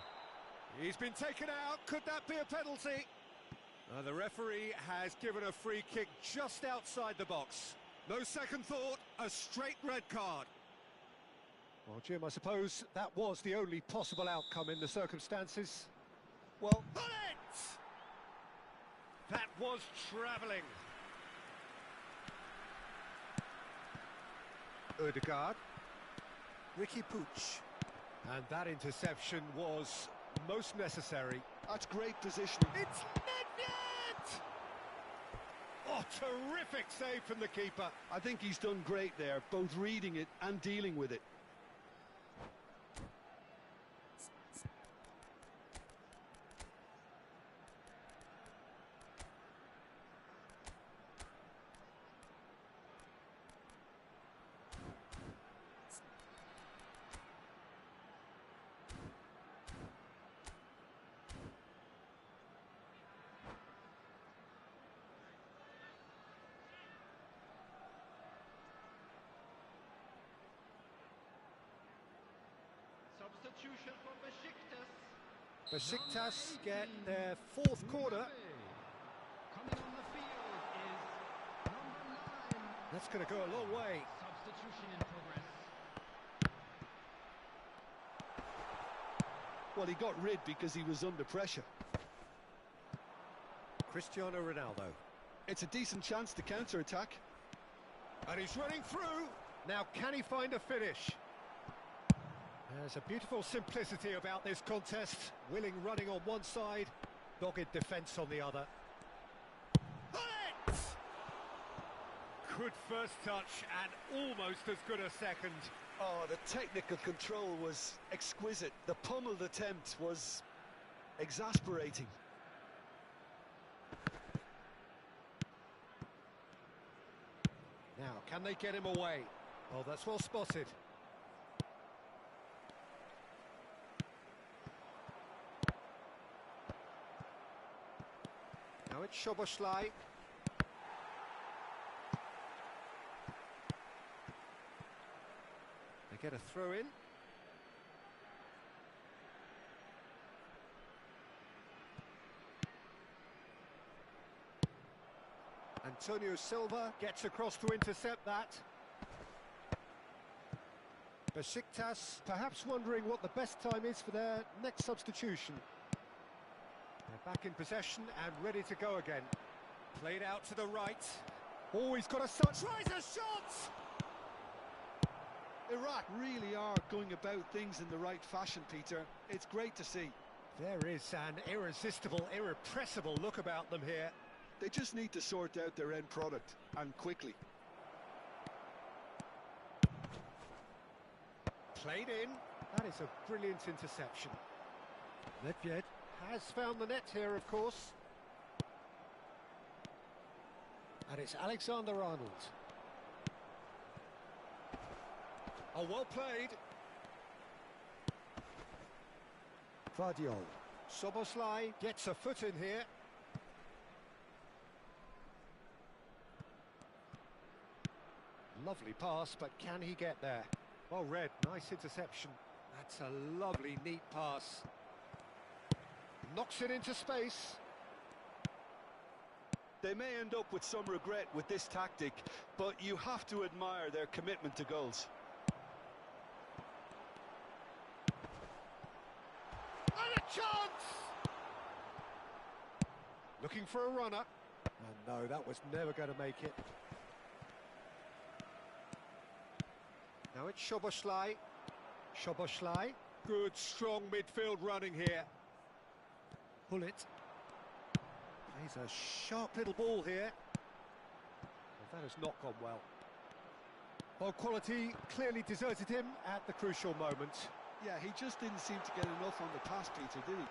He's been taken out, could that be a penalty? The referee has given a free kick just outside the box. No second thought, a straight red card. Well, Jim, I suppose that was the only possible outcome in the circumstances. Well, put it! That was travelling. Ødegaard. Ricky Puig. And that interception was most necessary. That's great positioning. It's Nedved! Oh, terrific save from the keeper. I think he's done great there, both reading it and dealing with it. Substitution for Besiktas. Besiktas get their fourth corner. Coming on the field is number 9. That's going to go a long way. Substitution in progress. Well, he got rid because he was under pressure. Cristiano Ronaldo. It's a decent chance to counter-attack. And he's running through. Now, can he find a finish? There's a beautiful simplicity about this contest. Willing running on one side, dogged defence on the other. It! Good first touch and almost as good a second. Oh, the technical control was exquisite. The pummeled attempt was exasperating. Now, can they get him away? Oh, that's well spotted. Now it's Szoboszlai. They get a throw in. Antonio Silva gets across to intercept that. Besiktas perhaps wondering what the best time is for their next substitution. They're back in possession and ready to go again. Played out to the right. Oh, he's got a shot. Tries a shot! Iraq really are going about things in the right fashion, Peter. It's great to see. There is an irresistible, irrepressible look about them here. They just need to sort out their end product, and quickly. Played in. That is a brilliant interception. Nedved has found the net here, of course. And it's Alexander-Arnold. Oh, well played. Vardiol. Szoboszlai gets a foot in here. Lovely pass, but can he get there? Well read, nice interception. That's a lovely, neat pass. Knocks it into space. They may end up with some regret with this tactic, but you have to admire their commitment to goals. And a chance! Looking for a runner. And no, that was never going to make it. Now it's Szoboszlai. Szoboszlai. Good, strong midfield running here. Pull it. Plays a sharp little ball here. Well, that has not gone well. Well, quality clearly deserted him at the crucial moment. Yeah, he just didn't seem to get enough on the pass, Peter, did he?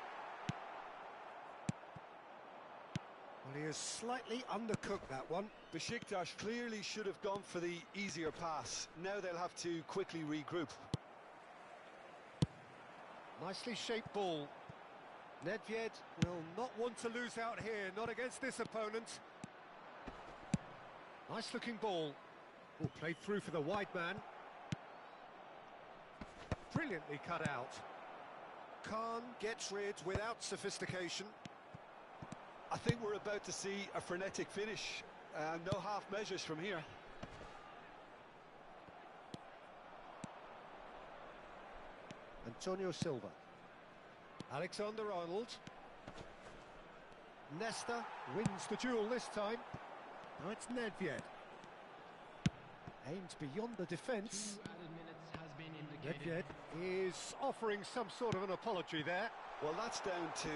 Well, he has slightly undercooked that one. Besiktas clearly should have gone for the easier pass. Now they'll have to quickly regroup. Nicely shaped ball. Nedved will not want to lose out here, not against this opponent. Nice looking ball. Oh, played through for the wide man. Brilliantly cut out. Khan gets rid without sophistication. I think we're about to see a frenetic finish. No half measures from here. Antonio Silva. Alexander-Arnold. Nesta wins the duel this time. Now it's Nedved. Aimed beyond the defence. 2 added minutes has been indicated. Nedved is offering some sort of an apology there. Well, that's down to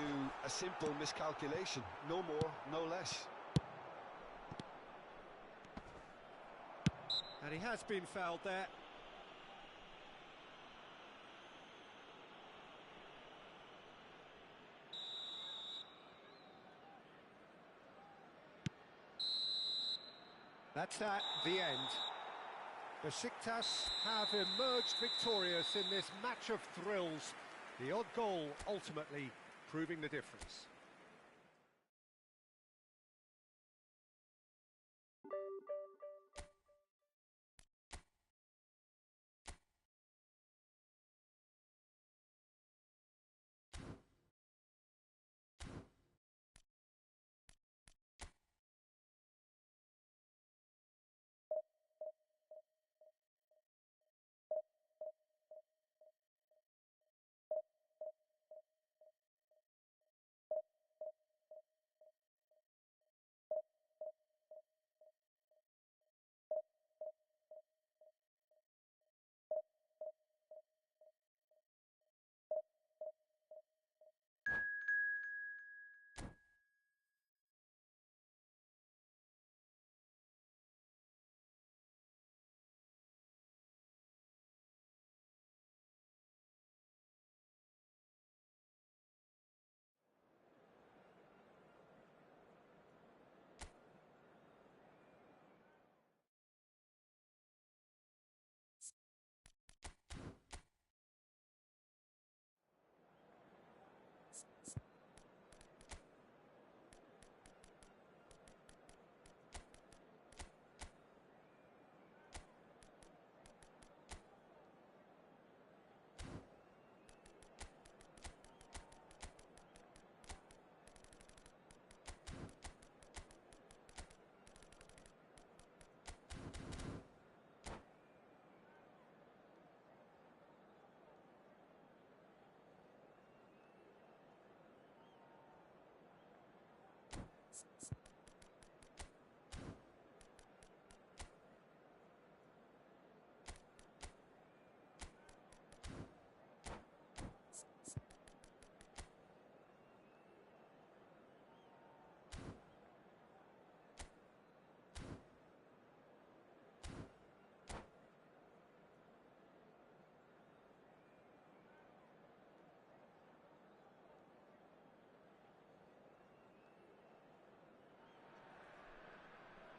a simple miscalculation. No more, no less. And he has been fouled there. That's that, the end. Besiktas have emerged victorious in this match of thrills. The odd goal ultimately proving the difference.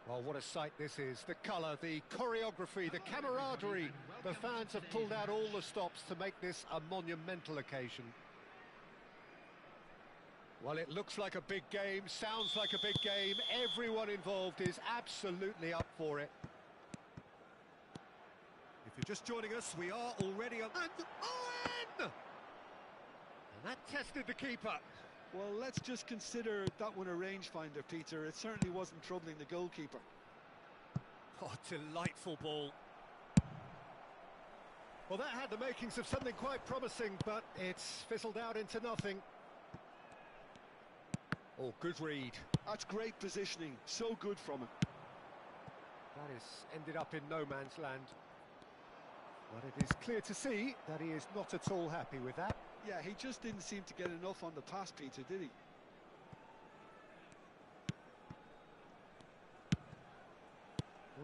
Well, what a sight this is. The colour, the choreography, the camaraderie. The fans have pulled out all the stops to make this a monumental occasion. Well, it looks like a big game, sounds like a big game. Everyone involved is absolutely up for it. If you're just joining us, we are already on... And Owen! And that tested the keeper. Well, let's just consider that one a rangefinder, Peter. It certainly wasn't troubling the goalkeeper. Oh, delightful ball. Well, that had the makings of something quite promising, but it's fizzled out into nothing. Oh, good read. That's great positioning. So good from him. That has ended up in no man's land. But it is clear to see that he is not at all happy with that. Yeah, he just didn't seem to get enough on the pass, Peter, did he?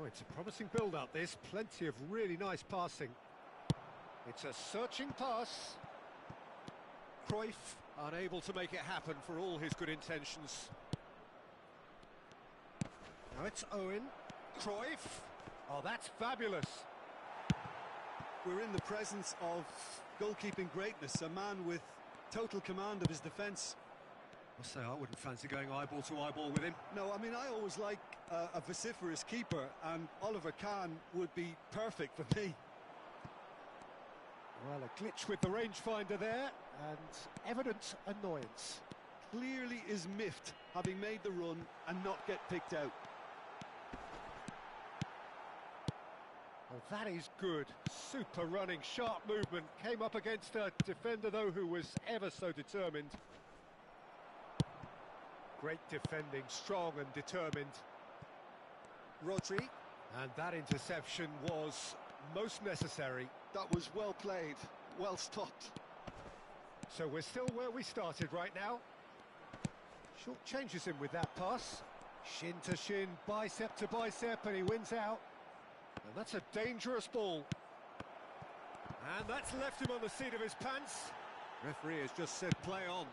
Oh, it's a promising build-up, this. Plenty of really nice passing. It's a searching pass. Cruyff unable to make it happen for all his good intentions. Now it's Owen. Cruyff. Oh, that's fabulous. We're in the presence of goalkeeping greatness, a man with total command of his defence. I say I wouldn't fancy going eyeball to eyeball with him. No, I mean, I always like a vociferous keeper, and Oliver Kahn would be perfect for me. Well, a glitch with the rangefinder there, and evident annoyance. Clearly is miffed, having made the run and not get picked out. Well, that is good. Super running, sharp movement. Came up against a defender, though, who was ever so determined. Great defending, strong and determined. Rodri. And that interception was most necessary. That was well played, well stopped. So we're still where we started right now. Short changes him with that pass. Shin to shin, bicep to bicep, and he wins out. And that's a dangerous ball. And that's left him on the seat of his pants. Referee has just said play on.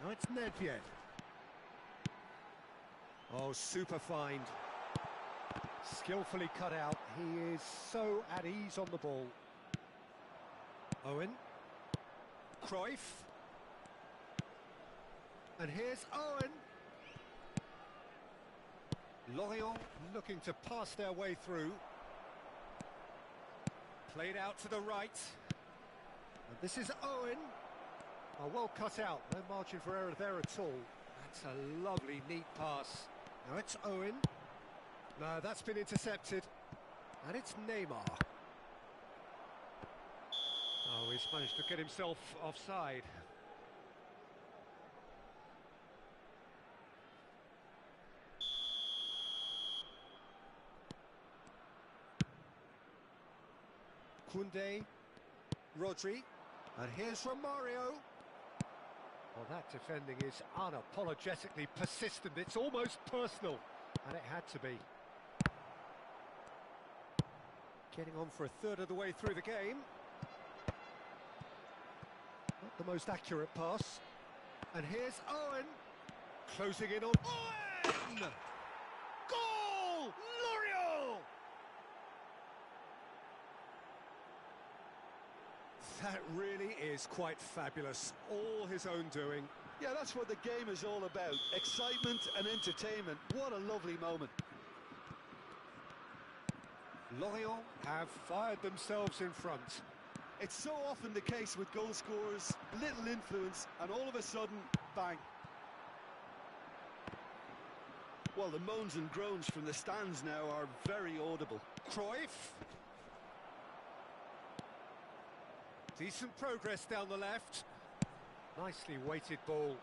Now it's Nedved. Oh, super find. Skillfully cut out. He is so at ease on the ball. Owen. Cruyff. And here's Owen. Lorient looking to pass their way through. Played out to the right. And this is Owen. Oh, well cut out. No margin for error there at all. That's a lovely, neat pass. Now it's Owen. No, that's been intercepted. And it's Neymar. Oh, he's managed to get himself offside. Koundé, Rodri, and here's Romario. Well, that defending is unapologetically persistent. It's almost personal, and it had to be. Getting on for a third of the way through the game. Not the most accurate pass. And here's Owen. Closing in on Owen! Goal! Lorient! That really is quite fabulous. All his own doing. Yeah, that's what the game is all about. Excitement and entertainment. What a lovely moment. Lorient have fired themselves in front. It's so often the case with goal scorers, little influence, and all of a sudden, bang. Well, the moans and groans from the stands now are very audible. Cruyff. Decent progress down the left. Nicely weighted ball.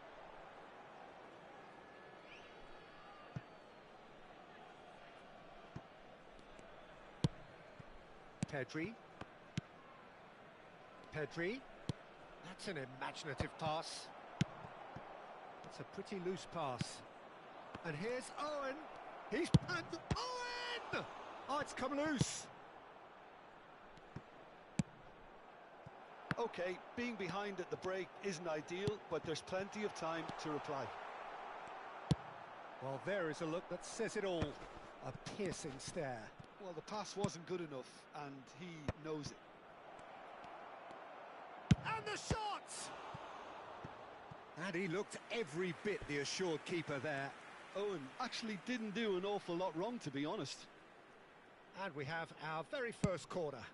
Pedri. That's an imaginative pass. That's a pretty loose pass. And here's Owen. And Owen! Oh, it's come loose. Okay, being behind at the break isn't ideal, but there's plenty of time to reply. Well, there is a look that says it all. A piercing stare. Well, the pass wasn't good enough, and he knows it. And the shot! And he looked every bit the assured keeper there. Owen actually didn't do an awful lot wrong, to be honest. And we have our very first corner.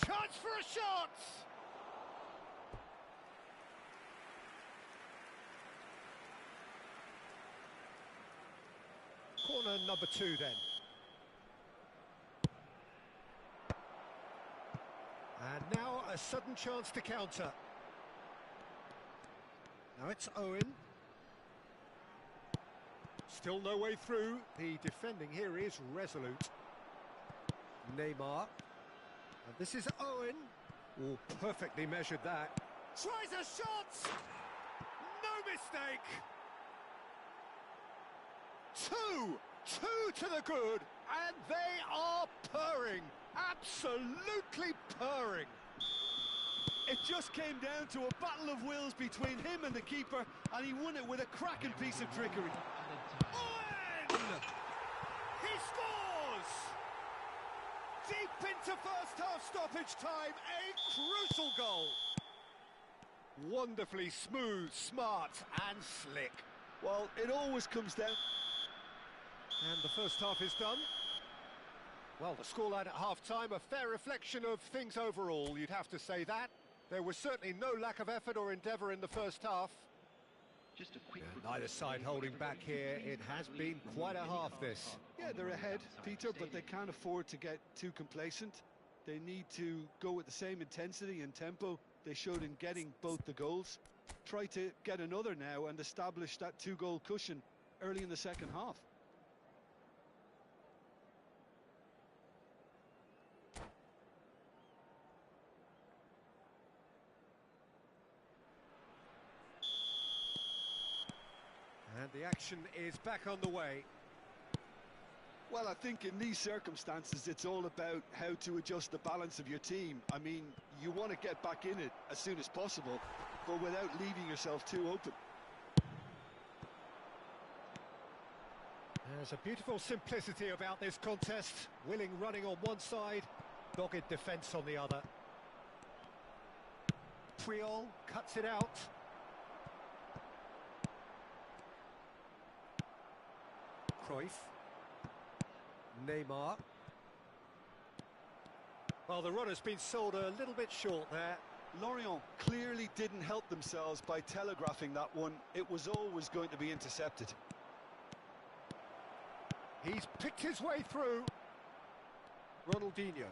Chance for a shot! Corner number 2 then. And now a sudden chance to counter. Now it's Owen. Still no way through. The defending here is resolute. Neymar. And this is Owen. Oh, perfectly measured that. Tries a shot! No mistake! Two to the good, and they are purring. Absolutely purring. It just came down to a battle of wills between him and the keeper, and he won it with a cracking piece of trickery. Owen! He scores! Deep into first half stoppage time, a crucial goal. Wonderfully smooth, smart and slick. Well, it always comes down... And the first half is done. Well, the scoreline at half-time, a fair reflection of things overall, you'd have to say that. There was certainly no lack of effort or endeavour in the first half. Just a quick Neither side holding back here. It has been quite a half, this. Yeah, they're ahead, Peter, but they can't afford to get too complacent. They need to go with the same intensity and tempo they showed in getting both the goals. Try to get another now and establish that 2-goal cushion early in the second half. And the action is back on the way. Well, I think in these circumstances, it's all about how to adjust the balance of your team. I mean, you want to get back in it as soon as possible, but without leaving yourself too open. There's a beautiful simplicity about this contest. Willing running on one side, dogged defence on the other. Puyol cuts it out. Cruyff. Neymar. Well, the run has been sold a little bit short there. Lorient clearly didn't help themselves by telegraphing that one. It was always going to be intercepted. He's picked his way through. Ronaldinho.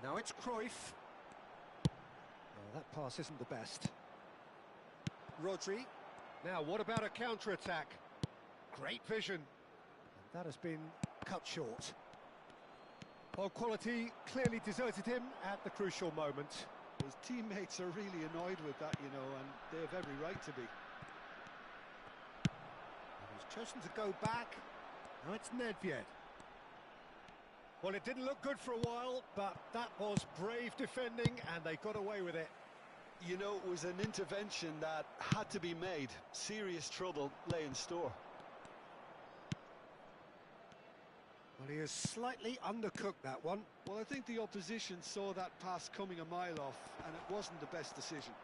Now it's Cruyff. Oh, that pass isn't the best. Rodri. Now, what about a counter-attack? Great vision. And that has been cut short. Well, quality clearly deserted him at the crucial moment. His teammates are really annoyed with that, you know, and they have every right to be. And he's chosen to go back. Now it's Nedved. Well, it didn't look good for a while, but that was brave defending, and they got away with it. You know, it was an intervention that had to be made. Serious trouble lay in store. Well, he has slightly undercooked that one. Well, I think the opposition saw that pass coming a mile off, and it wasn't the best decision.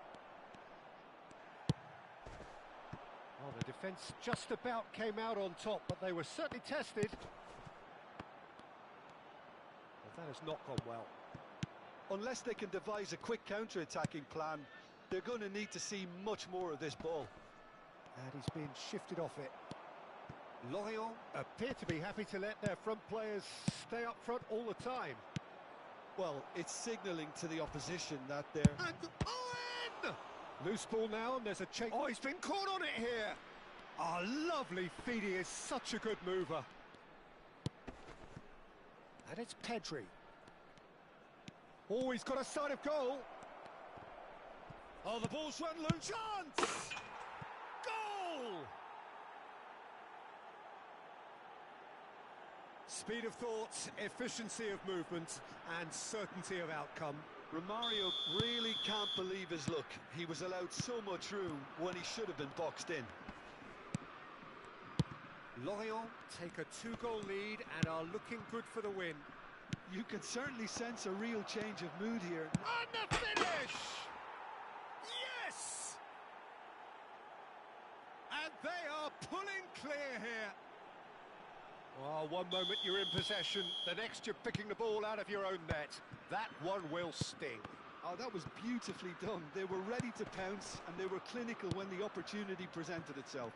Well, the defence just about came out on top, but they were certainly tested. Well, that has not gone well. Unless they can devise a quick counter-attacking plan, they're going to need to see much more of this ball. And he's been shifted off it. Lorient appear to be happy to let their front players stay up front all the time. Well, it's signalling to the opposition that they're... And Owen! Loose ball now, and there's a change. Oh, he's been caught on it here. Oh, lovely feed. He is such a good mover. And it's Pedri. Oh, he's got a sight of goal. Oh, the ball's run loose. Chance! Goal! Speed of thought, efficiency of movement, and certainty of outcome. Romario really can't believe his luck. He was allowed so much room when he should have been boxed in. Lorient take a 2-goal lead and are looking good for the win. You can certainly sense a real change of mood here. And the finish! Yes! And they are pulling clear here. Oh, one moment you're in possession, the next you're picking the ball out of your own net. That one will sting. Oh, that was beautifully done. They were ready to pounce and they were clinical when the opportunity presented itself.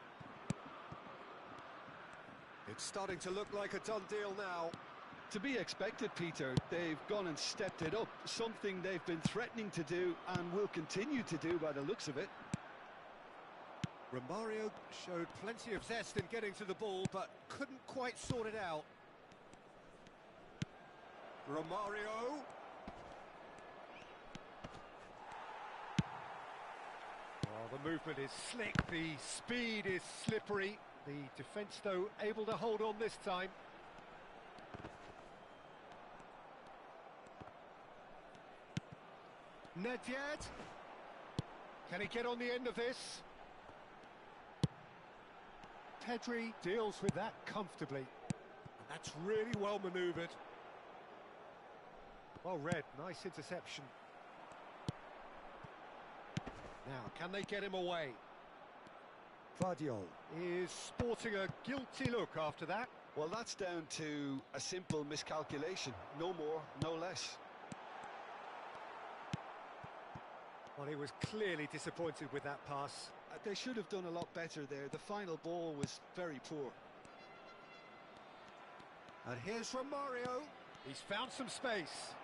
It's starting to look like a done deal now. To be expected, Peter. They've gone and stepped it up, something they've been threatening to do and will continue to do by the looks of it. Romario showed plenty of zest in getting to the ball, but couldn't quite sort it out. Romario. Oh, the movement is slick, the speed is slippery. The defence, though, able to hold on this time. Nedved. Can he get on the end of this? Pedri deals with that comfortably. And that's really well manoeuvred. Well read, nice interception. Now, can they get him away? Vardiol is sporting a guilty look after that. Well, that's down to a simple miscalculation. No more, no less. Well, he was clearly disappointed with that pass. They should have done a lot better there. The final ball was very poor. And here's Romario. He's found some space.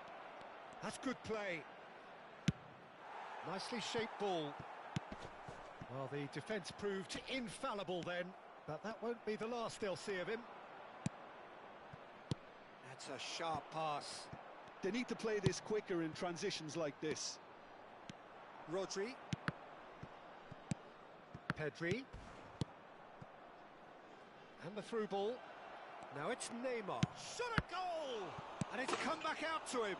That's good play. Nicely shaped ball. Well, the defence proved infallible then, but that won't be the last they'll see of him. That's a sharp pass. They need to play this quicker in transitions like this. Rodri. Pedri. And the through ball. Now it's Neymar. Shot a goal! And it's come back out to him.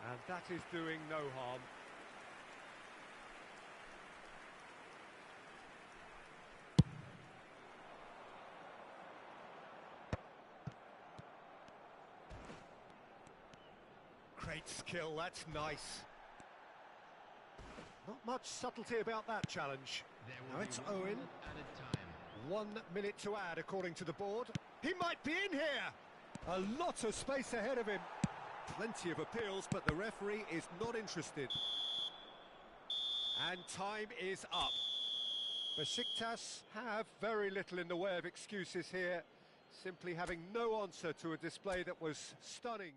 And that is doing no harm. Great skill, that's nice. Not much subtlety about that challenge. Now it's Owen. 1 minute to add according to the board. He might be in here! A lot of space ahead of him. Plenty of appeals, but the referee is not interested. And time is up. Besiktas have very little in the way of excuses here, simply having no answer to a display that was stunning.